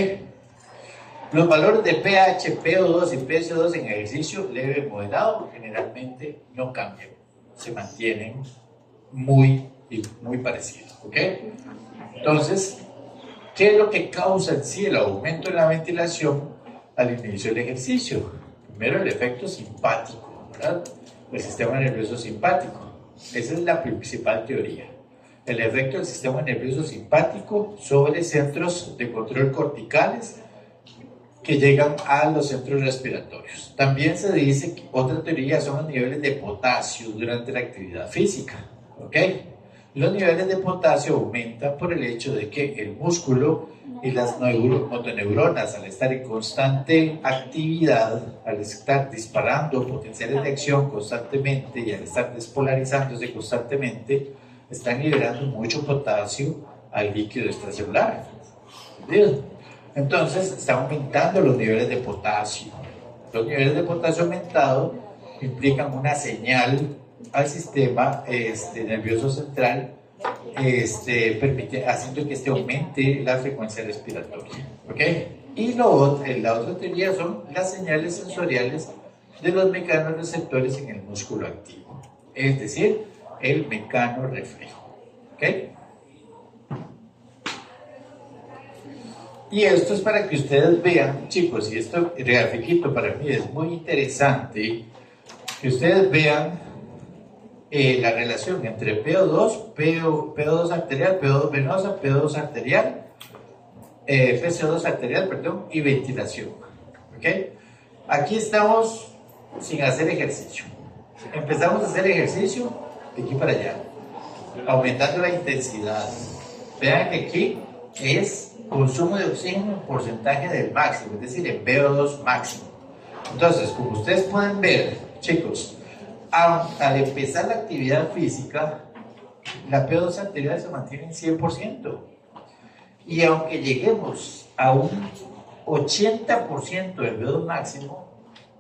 Los valores de pH, PO2 y PCO2 en ejercicio leve moderado generalmente no cambian, se mantienen muy parecidos. ¿Ok? Entonces, ¿qué es lo que causa en sí el aumento de la ventilación al inicio del ejercicio? Primero, el efecto simpático, ¿verdad? El sistema nervioso simpático. Esa es la principal teoría. El efecto del sistema nervioso simpático sobre centros de control corticales que llegan a los centros respiratorios. También se dice que otra teoría son los niveles de potasio durante la actividad física. ¿Ok? Los niveles de potasio aumentan por el hecho de que el músculo y las motoneuronas, al estar en constante actividad, al estar disparando potenciales de acción constantemente y al estar despolarizándose constantemente, están liberando mucho potasio al líquido extracelular. ¿Entendido? Entonces, están aumentando los niveles de potasio. Los niveles de potasio aumentados implican una señal al sistema nervioso central, haciendo que aumente la frecuencia respiratoria. ¿Ok? Y la otra teoría son las señales sensoriales de los mecanorreceptores en el músculo activo, es decir, el mecanorreflejo. ¿Ok? Y esto es para que ustedes vean, chicos, y esto grafiquito para mí es muy interesante, que ustedes vean la relación entre PO2, PO2 arterial, PO2 venosa, PO2 arterial, PCO2 arterial, perdón, y ventilación. ¿Ok? Aquí estamos sin hacer ejercicio. Empezamos a hacer ejercicio de aquí para allá, aumentando la intensidad. Vean que aquí es consumo de oxígeno en porcentaje del máximo, es decir, en PO2 máximo. Entonces, como ustedes pueden ver, chicos, al empezar la actividad física, la PO2 arterial se mantiene en 100%. Y aunque lleguemos a un 80% del PO2 máximo,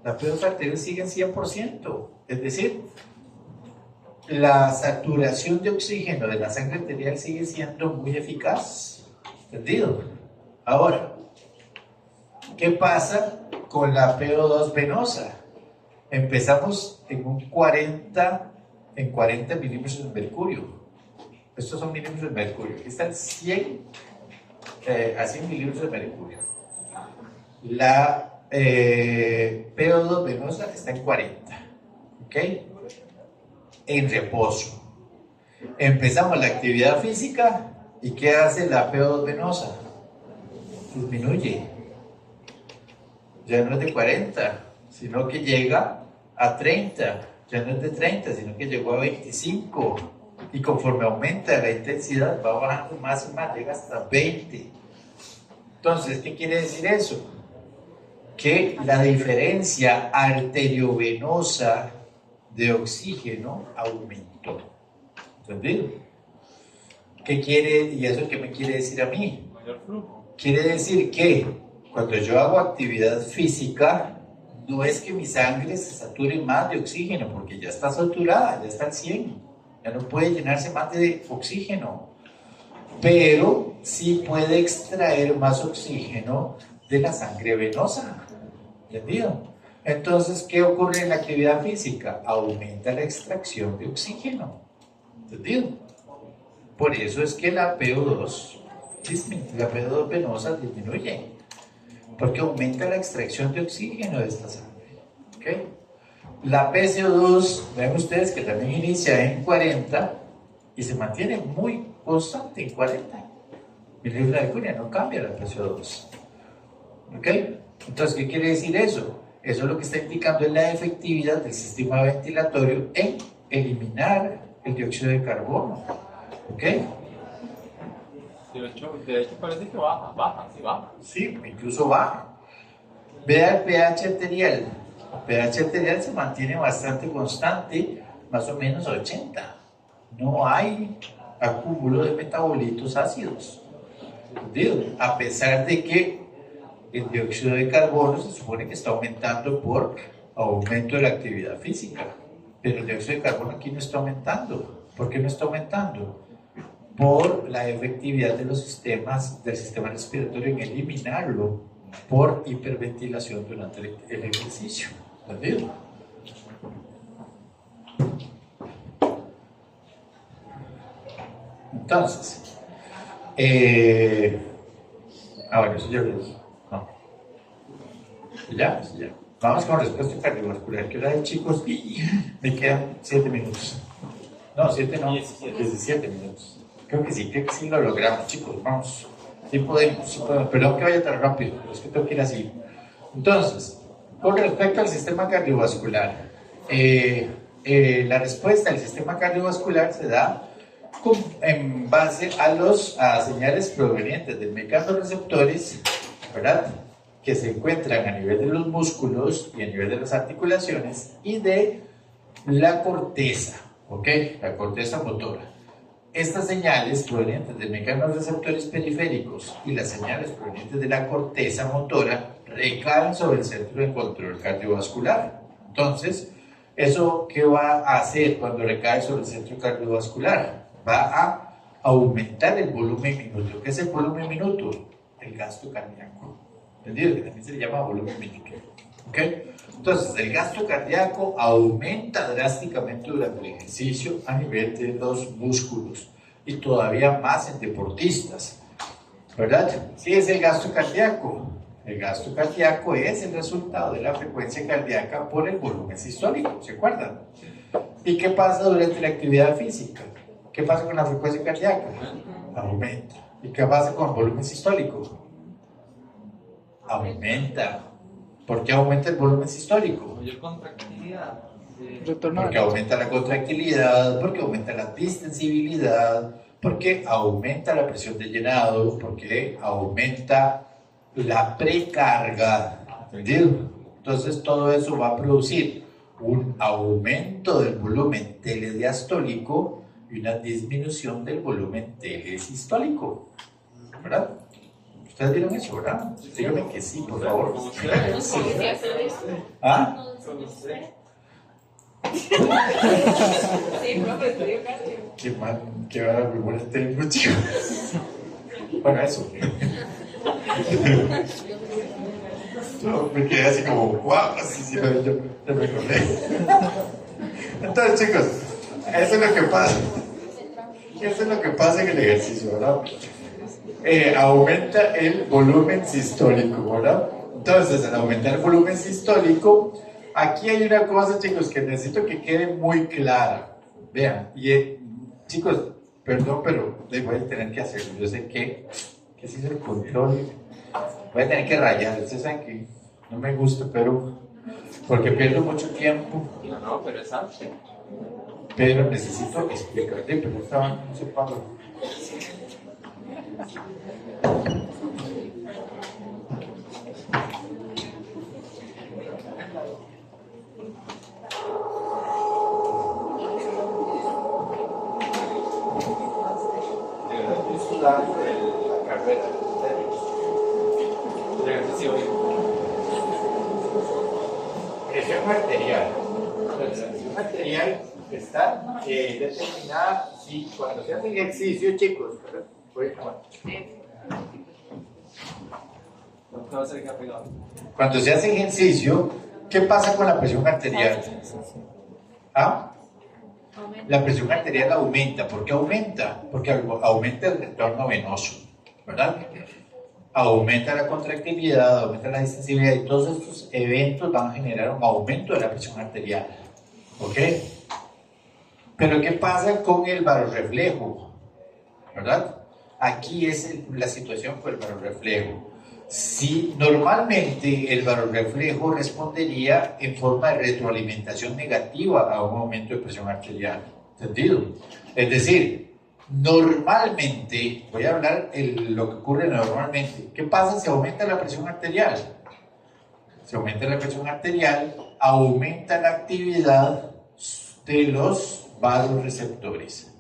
la PO2 arterial sigue en 100%. Es decir, la saturación de oxígeno de la sangre arterial sigue siendo muy eficaz. ¿Entendido? Ahora, ¿qué pasa con la PO2 venosa? Empezamos en 40 milímetros de mercurio. Estos son milímetros de mercurio. Aquí están 100 a 100 milímetros de mercurio. La PO2 venosa está en 40. ¿Ok? En reposo. Empezamos la actividad física. ¿Y qué hace la PO2 venosa? Disminuye. Ya no es de 40, sino que llega a 30. Ya no es de 30, sino que llegó a 25. Y conforme aumenta la intensidad, va bajando más y más, llega hasta 20. Entonces, ¿qué quiere decir eso? Que la diferencia arteriovenosa de oxígeno aumentó. ¿Entendido? ¿Qué quiere, y eso qué me quiere decir a mí? Mayor flujo. Quiere decir que cuando yo hago actividad física, no es que mi sangre se sature más de oxígeno, porque ya está saturada, ya está al 100, ya no puede llenarse más de oxígeno, pero sí puede extraer más oxígeno de la sangre venosa. ¿Entendido? Entonces, ¿qué ocurre en la actividad física? Aumenta la extracción de oxígeno. ¿Entendido? Por eso es que la PO2 venosa disminuye, porque aumenta la extracción de oxígeno de esta sangre. ¿Okay? La PCO2, vean ustedes que también inicia en 40 y se mantiene muy constante en 40 milímetros de mercurio, no cambia la PCO2. ¿Ok? Entonces, ¿qué quiere decir eso? Eso lo que está indicando es la efectividad del sistema ventilatorio en eliminar el dióxido de carbono. ¿Ok? De hecho parece que baja. Sí, incluso baja. Vea el pH arterial. El pH arterial se mantiene bastante constante, más o menos 80. No hay acúmulo de metabolitos ácidos. ¿Entendido? A pesar de que el dióxido de carbono se supone que está aumentando por aumento de la actividad física. Pero el dióxido de carbono aquí no está aumentando. ¿Por qué no está aumentando? Por la efectividad de los sistemas, del sistema respiratorio en eliminarlo por hiperventilación durante el ejercicio. ¿Entendido? Entonces, bueno, eso ya lo dije. No. Ya. Vamos con respuesta cardiovascular. ¿Qué hora es, chicos? Me quedan 7 minutos. No, 7 no, 17 minutos. Creo que sí lo logramos, chicos. Vamos. Sí podemos. Perdón que vaya tan rápido, pero es que tengo que ir así. Entonces, con respecto al sistema cardiovascular, la respuesta del sistema cardiovascular se da en base a señales provenientes de mecanorreceptores, ¿verdad?, que se encuentran a nivel de los músculos y a nivel de las articulaciones y de la corteza, ¿ok? La corteza motora. Estas señales provenientes de mecanorreceptores periféricos y las señales provenientes de la corteza motora recaen sobre el centro de control cardiovascular. Entonces, ¿eso qué va a hacer cuando recae sobre el centro cardiovascular? Va a aumentar el volumen minuto. ¿Qué es el volumen minuto? El gasto cardíaco. ¿Entendido? Que también se le llama volumen minuto. ¿Ok? Entonces, el gasto cardíaco aumenta drásticamente durante el ejercicio a nivel de los músculos y todavía más en deportistas. ¿Verdad? ¿Sí es el gasto cardíaco? El gasto cardíaco es el resultado de la frecuencia cardíaca por el volumen sistólico. ¿Se acuerdan? ¿Y qué pasa durante la actividad física? ¿Qué pasa con la frecuencia cardíaca? Aumenta. ¿Y qué pasa con el volumen sistólico? Aumenta. ¿Por qué aumenta el volumen sistólico? Mayor contractilidad. Porque aumenta la contractilidad, porque aumenta la distensibilidad, porque aumenta la presión de llenado, porque aumenta la precarga. ¿Entendido? Entonces todo eso va a producir un aumento del volumen telediastólico y una disminución del volumen telesistólico. ¿Verdad? ¿Ustedes vieron eso, verdad? Díganme que sí, por favor. ¿Ah? Sí, profe, estudió cardio. Qué mala memoria tengo, chicos. Bueno, eso. Yo me quedé así como, wow, así, ya me acordé. Entonces, chicos, eso es lo que pasa. Eso es lo que pasa en el ejercicio, ¿verdad? Aumenta el volumen sistólico, ¿verdad? Entonces, al aumentar el volumen sistólico, aquí hay una cosa, chicos, que necesito que quede muy clara. Vean, y chicos, perdón, pero voy a tener que hacerlo. Yo sé que si es el control, voy a tener que rayar. Ustedes saben que no me gusta, pero porque pierdo mucho tiempo. No, pero es algo. Pero necesito explicarte, pero estaban, no sé cuándo. La carrera. Presión arterial. La presión arterial está determinada si cuando se hace ejercicio, chicos. Cuando se hace ejercicio, ¿qué pasa con la presión arterial? ¿Ah? La presión arterial aumenta. ¿Por qué aumenta? Porque aumenta el retorno venoso, ¿verdad? Aumenta la contractilidad, aumenta la distensibilidad y todos estos eventos van a generar un aumento de la presión arterial. ¿Ok? Pero ¿qué pasa con el barorreflejo? ¿Verdad? Aquí es la situación con el barorreflejo. Si normalmente el barorreflejo respondería en forma de retroalimentación negativa a un aumento de presión arterial. ¿Entendido? Es decir, normalmente, voy a hablar lo que ocurre normalmente. ¿Qué pasa si aumenta la presión arterial? Si aumenta la presión arterial, aumenta la actividad de los vasoreceptores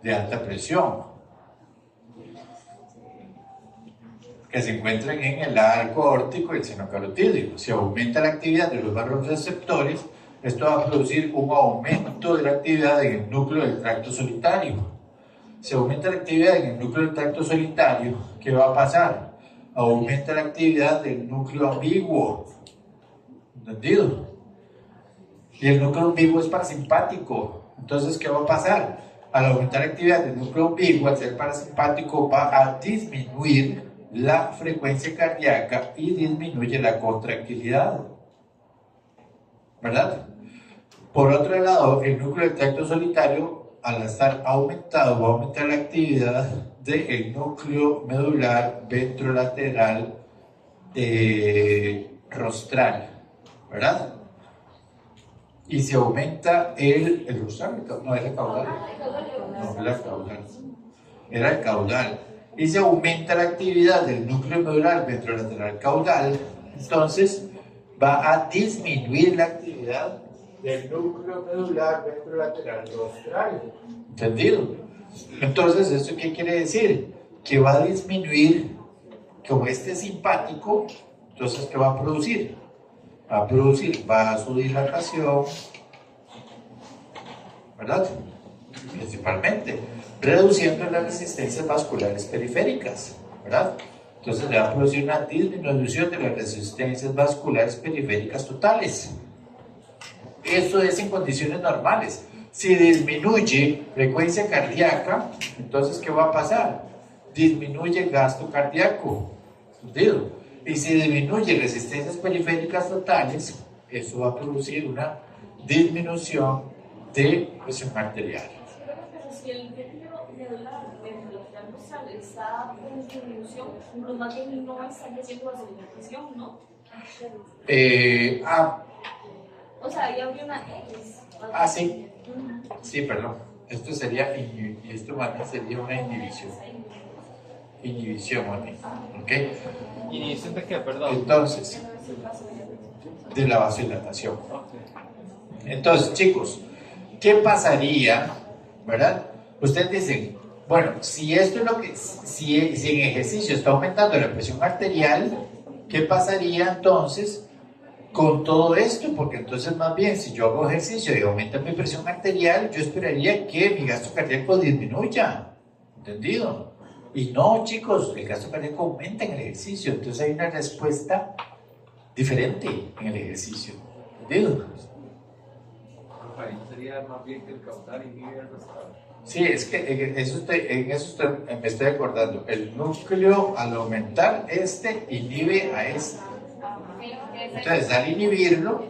de alta presión que se encuentran en el arco aórtico y el seno carotídeo. Si aumenta la actividad de los vasoreceptores, Esto va a producir un aumento de la actividad en el núcleo del tracto solitario. Si aumenta la actividad en el núcleo del tracto solitario, ¿qué va a pasar? Aumenta la actividad del núcleo ambiguo. ¿Entendido? Y el núcleo ambiguo es parasimpático. Entonces, ¿qué va a pasar? Al aumentar la actividad del núcleo ambiguo, al ser parasimpático, va a disminuir la frecuencia cardíaca y disminuye la contractilidad. ¿Verdad? Por otro lado, el núcleo del tracto solitario, al estar aumentado, va a aumentar la actividad del núcleo medular ventrolateral rostral, ¿verdad? Y se aumenta el rostral, no, era el caudal. No, era el caudal. Era el caudal. Y se aumenta la actividad del núcleo medular ventrolateral caudal, entonces va a disminuir la actividad del núcleo medular ventrolateral rostral. ¿Entendido? Entonces, ¿esto qué quiere decir? Que va a disminuir, como este es simpático, entonces, ¿qué va a producir? Va a producir vasodilatación, ¿verdad? Principalmente, reduciendo las resistencias vasculares periféricas, ¿verdad? Entonces, le va a producir una disminución de las resistencias vasculares periféricas totales. Esto es en condiciones normales. Si disminuye frecuencia cardíaca, entonces, ¿qué va a pasar? Disminuye el gasto cardíaco. ¿Entendido? Y si disminuye resistencias periféricas totales, eso va a producir una disminución de presión arterial. Pero si el núcleo medular ventrolateral rostral está en disminución, pues más bien no está haciendo vasodilatación, ¿no? O sea, ahí habría una X. Sí. Sí, perdón. Esto sería, y esto más bien sería una inhibición. Inhibición, ¿ok? ¿Inhibición de qué? Perdón. Entonces, de la vasodilatación. Entonces, chicos, ¿qué pasaría, verdad? Ustedes dicen, bueno, si esto es lo que, si en ejercicio está aumentando la presión arterial, ¿qué pasaría entonces con todo esto? Porque entonces más bien, si yo hago ejercicio y aumenta mi presión arterial, yo esperaría que mi gasto cardíaco disminuya. ¿Entendido? Y no, chicos, el gasto cardíaco aumenta en el ejercicio, entonces hay una respuesta diferente en el ejercicio. ¿Entendido? Ahí sería más bien que el caudal inhibe el rostral. Sí, es que en eso me estoy acordando. El núcleo, al aumentar inhibe a este. Entonces, al inhibirlo,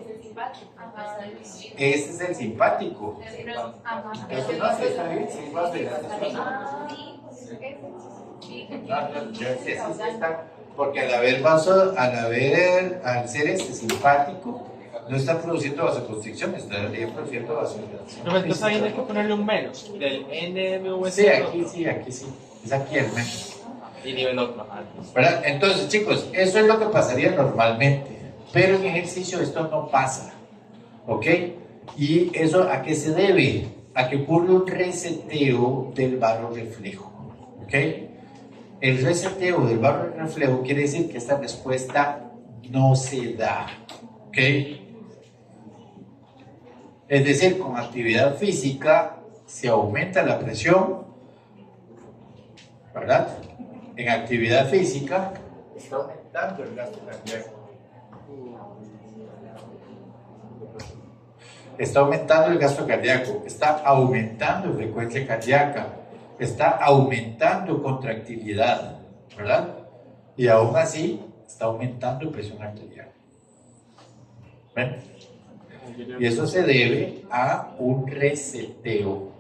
este es el simpático. Entonces, no se está bien, sí, porque al ser este simpático, no está produciendo vasoconstricción, está produciendo vasodilatación. No, entonces ahí hay que ponerle un menos del NMV. Sí, aquí sí. Es aquí el menos. Y nivel otro. ¿Verdad? Entonces, chicos, eso es lo que pasaría normalmente. Pero en ejercicio esto no pasa. ¿Ok? ¿Y eso a qué se debe? A que ocurre un reseteo del barorreflejo. ¿Ok? El reseteo del barorreflejo quiere decir que esta respuesta no se da. ¿Ok? Es decir, con actividad física se aumenta la presión, ¿verdad? En actividad física está aumentando el gasto cardíaco. Está aumentando el gasto cardíaco, está aumentando frecuencia cardíaca, está aumentando contractilidad, ¿verdad? Y aún así está aumentando presión arterial. ¿Ven? Y eso se debe a un reseteo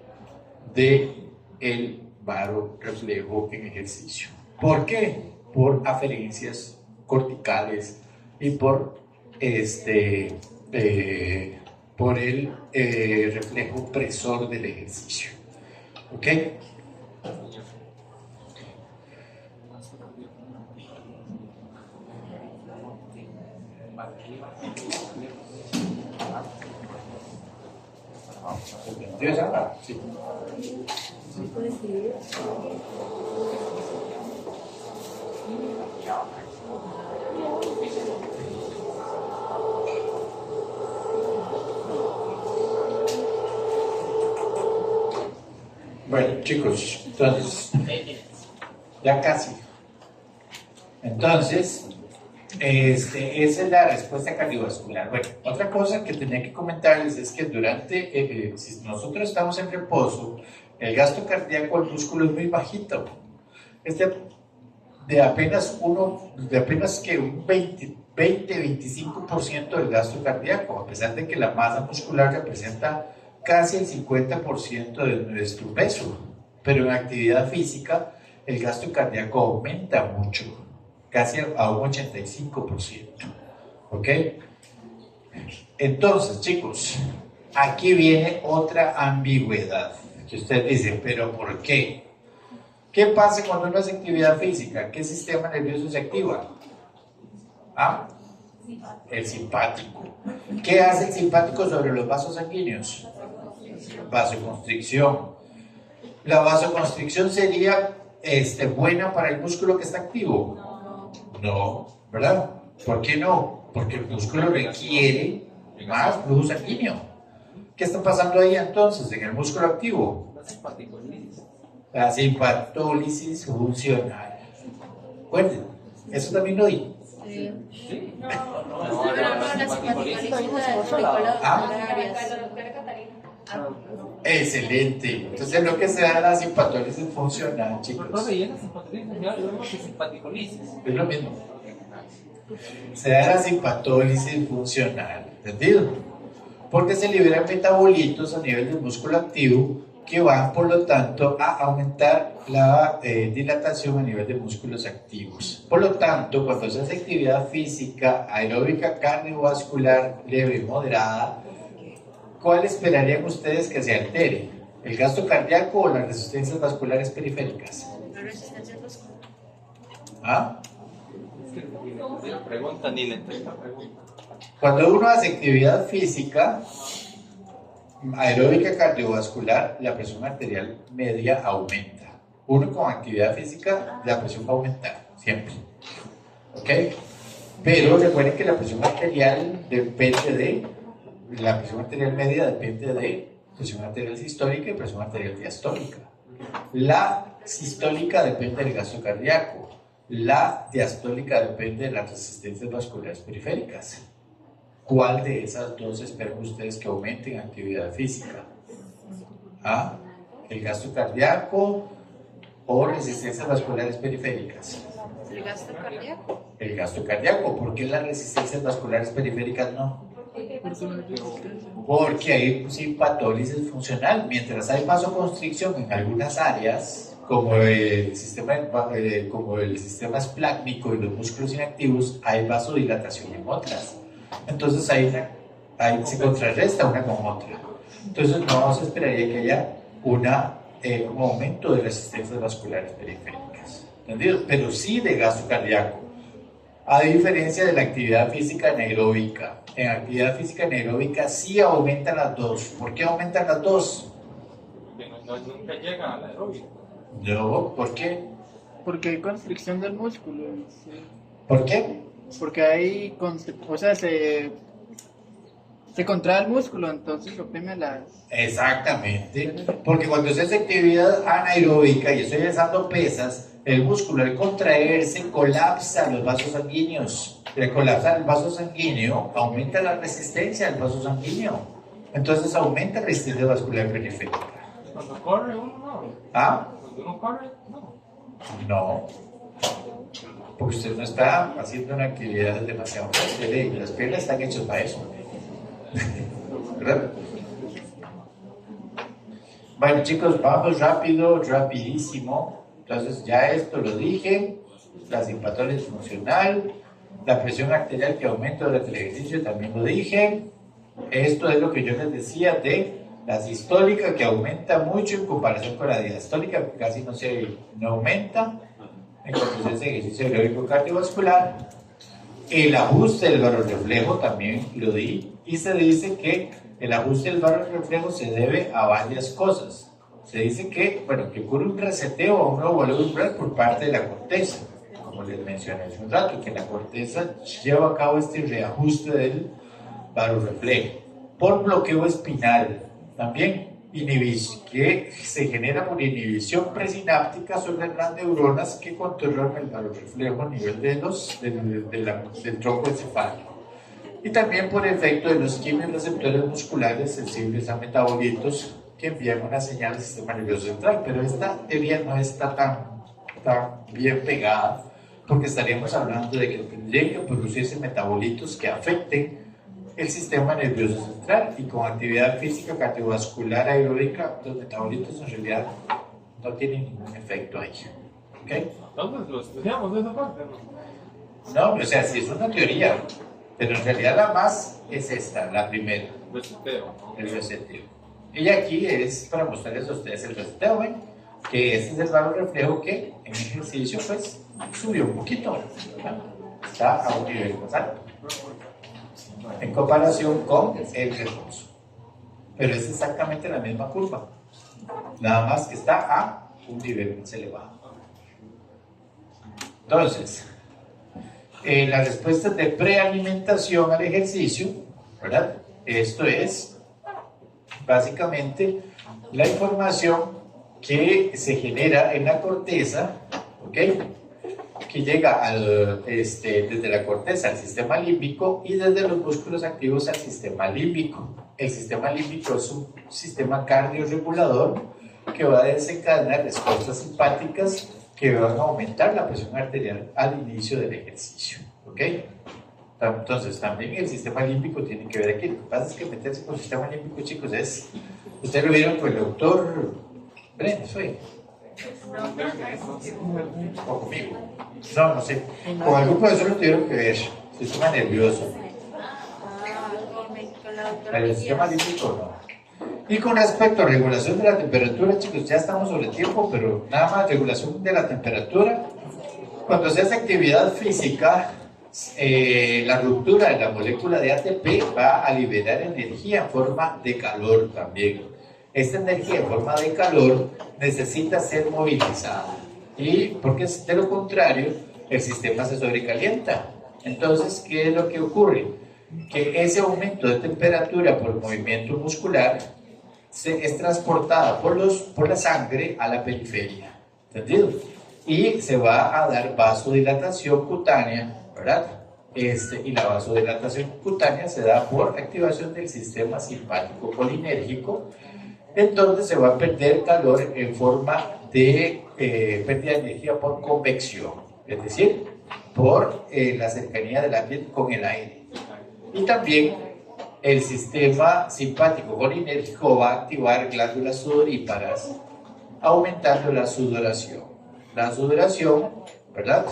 del barorreflejo en ejercicio. ¿Por qué? Por aferencias corticales y por el reflejo presor del ejercicio. ¿Ok? ¿Tienes acá? Sí. Bueno, chicos, entonces, ya casi. Entonces, esa es la respuesta cardiovascular. Bueno, otra cosa que tenía que comentarles es que si nosotros estamos en reposo, el gasto cardíaco al músculo es muy bajito. Es de apenas que un 20-25% del gasto cardíaco, a pesar de que la masa muscular representa casi el 50% de nuestro peso. Pero en actividad física, el gasto cardíaco aumenta mucho, casi a un 85%. ¿Ok? Entonces, chicos, aquí viene otra ambigüedad que usted dice, ¿pero por qué? ¿Qué pasa cuando uno hace actividad física? ¿Qué sistema nervioso se activa? ¿Ah? El simpático. ¿Qué hace el simpático sobre los vasos sanguíneos? Vasoconstricción. ¿La vasoconstricción sería buena para el músculo que está activo? No, ¿verdad? ¿Por qué no? Porque el músculo requiere más flujo sanguíneo. ¿Qué está pasando ahí entonces en el músculo activo? La simpatólisis funcional. Recuerden, eso también lo di. Excelente. Entonces lo que se da la simpatólisis funcional, chicos. Es lo mismo. Se da la simpatólisis funcional, ¿entendido? Porque se liberan metabolitos a nivel del músculo activo que van, por lo tanto, a aumentar la dilatación a nivel de músculos activos. Por lo tanto, cuando se hace actividad física aeróbica cardiovascular leve y moderada, ¿cuál esperarían ustedes que se altere? ¿El gasto cardíaco o las resistencias vasculares periféricas? Las resistencias vasculares. ¿Ah? La pregunta ni le entiendo la pregunta. Cuando uno hace actividad física aeróbica cardiovascular, la presión arterial media aumenta. Uno con actividad física, la presión va a aumentar, siempre. ¿Ok? Pero recuerden que la presión arterial media depende de presión arterial sistólica y presión arterial diastólica. La sistólica depende del gasto cardíaco. La diastólica depende de las resistencias vasculares periféricas. ¿Cuál de esas dos esperan ustedes que aumente en actividad física? ¿Ah? ¿El gasto cardíaco o resistencias vasculares periféricas? El gasto cardíaco. El gasto cardíaco. ¿Por qué las resistencias vasculares periféricas no? Porque hay simpatólisis funcional. Mientras hay vasoconstricción en algunas áreas, como el sistema esplácnico y los músculos inactivos, hay vasodilatación en otras. Entonces ahí se contrarresta una con otra. Entonces no se esperaría que haya un aumento de resistencias vasculares periféricas, ¿entendido? Pero sí de gasto cardíaco, a diferencia de la actividad física anaeróbica. En actividad física anaeróbica sí aumentan las dos. ¿Por qué aumentan las dos? Porque nunca llega a la aeróbica. No, ¿por qué? Porque hay constricción del músculo. Sí. ¿Por qué? Porque hay, se contrae el músculo, entonces oprime las... Exactamente, porque cuando se hace actividad anaeróbica y estoy alzando pesas, el músculo al contraerse colapsa los vasos sanguíneos. Al colapsar el vaso sanguíneo, aumenta la resistencia del vaso sanguíneo. Entonces aumenta la resistencia vascular periférica. Cuando corre uno no. ¿Ah? Cuando uno corre, no. No. Porque usted no está haciendo una actividad demasiado fuerte. Las piernas están hechas para eso. ¿Verdad? Bueno, chicos, vamos rápido, rapidísimo. Entonces, ya esto lo dije. La simpatólisis funcional, la presión arterial que aumenta durante el ejercicio, también lo dije. Esto es lo que yo les decía de la sistólica, que aumenta mucho en comparación con la diastólica, que casi no aumenta en cuanto se hace ejercicio aeróbico cardiovascular. El ajuste del barorreflejo también lo di, y se dice que el ajuste del barorreflejo se debe a varias cosas. Se dice que ocurre un reseteo a un nuevo valor umbral por parte de la corteza, como les mencioné hace un rato, que la corteza lleva a cabo este reajuste del barorreflejo por bloqueo espinal también. que se genera por inhibición presináptica sobre las neuronas que controlan el barorreflejo a nivel del tronco encefálico. Y también por efecto de los quimiorreceptores musculares sensibles a metabolitos que envían una señal al sistema nervioso central. Pero esta teoría no está tan bien pegada, porque estaríamos hablando de que tendrían que producirse metabolitos que afecten el sistema nervioso central, y con actividad física cardiovascular aeróbica los metabolitos en realidad no tienen ningún efecto ahí. ¿Okay? Entonces lo estudiamos de esa parte, ¿no? No, o sea, sí es una teoría, pero en realidad la más es esta, la primera, Reseteo, ¿no? el reseteo. Y aquí es para mostrarles a ustedes el reseteo, ¿ven? Que este es el barorreflejo que en ejercicio pues subió un poquito, ¿verdad? Está a un nivel más alto en comparación con el reposo, pero es exactamente la misma curva, nada más que está a un nivel más elevado. Entonces, las respuestas de prealimentación al ejercicio, ¿verdad? Esto es básicamente la información que se genera en la corteza, ¿ok? Que llega desde la corteza al sistema límbico y desde los músculos activos al sistema límbico. El sistema límbico es un sistema cardiorregulador que va a desencadenar respuestas simpáticas que van a aumentar la presión arterial al inicio del ejercicio. ¿Ok? Entonces, también el sistema límbico tiene que ver aquí. Lo que pasa es que meterse con el sistema límbico, chicos, es... Ustedes lo vieron con el doctor Brenes, ¿fue? O conmigo. No sé. Con algún profesor lo tuvieron que ver. Sistema nervioso. Pero el sistema límbico no. Y con respecto a regulación de la temperatura, chicos, ya estamos sobre tiempo, pero nada más regulación de la temperatura. Cuando se hace actividad física, la ruptura de la molécula de ATP va a liberar energía en forma de calor también. Esta energía en forma de calor necesita ser movilizada, y porque de lo contrario el sistema se sobrecalienta. Entonces, ¿qué es lo que ocurre? Que ese aumento de temperatura por movimiento muscular es transportada por la sangre a la periferia, ¿entendido? Y se va a dar vasodilatación cutánea, ¿verdad? Y la vasodilatación cutánea se da por activación del sistema simpático colinérgico, en donde se va a perder calor en forma de pérdida de energía por convección, es decir, por la cercanía del ambiente con el aire. Y también el sistema simpático colinérgico va a activar glándulas sudoríparas, aumentando la sudoración. La sudoración, ¿verdad?,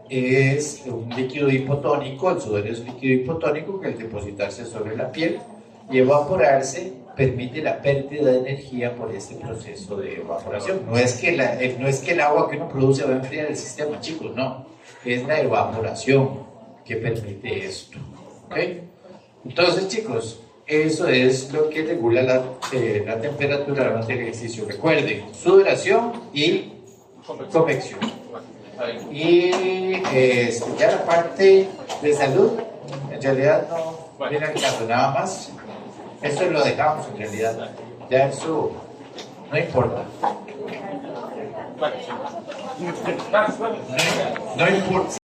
es un líquido hipotónico. El sudor es un líquido hipotónico que al depositarse sobre la piel y evaporarse permite la pérdida de energía por este proceso de evaporación. No es que el agua que uno produce va a enfriar el sistema, chicos, no. Es la evaporación que permite esto. ¿Ok? Entonces, chicos, eso es lo que regula la temperatura durante el ejercicio. Recuerden, sudoración y convección. Y ya la parte de salud, en realidad no viene al caso, nada más. Esto lo dejamos en realidad. Ya eso no importa. No importa.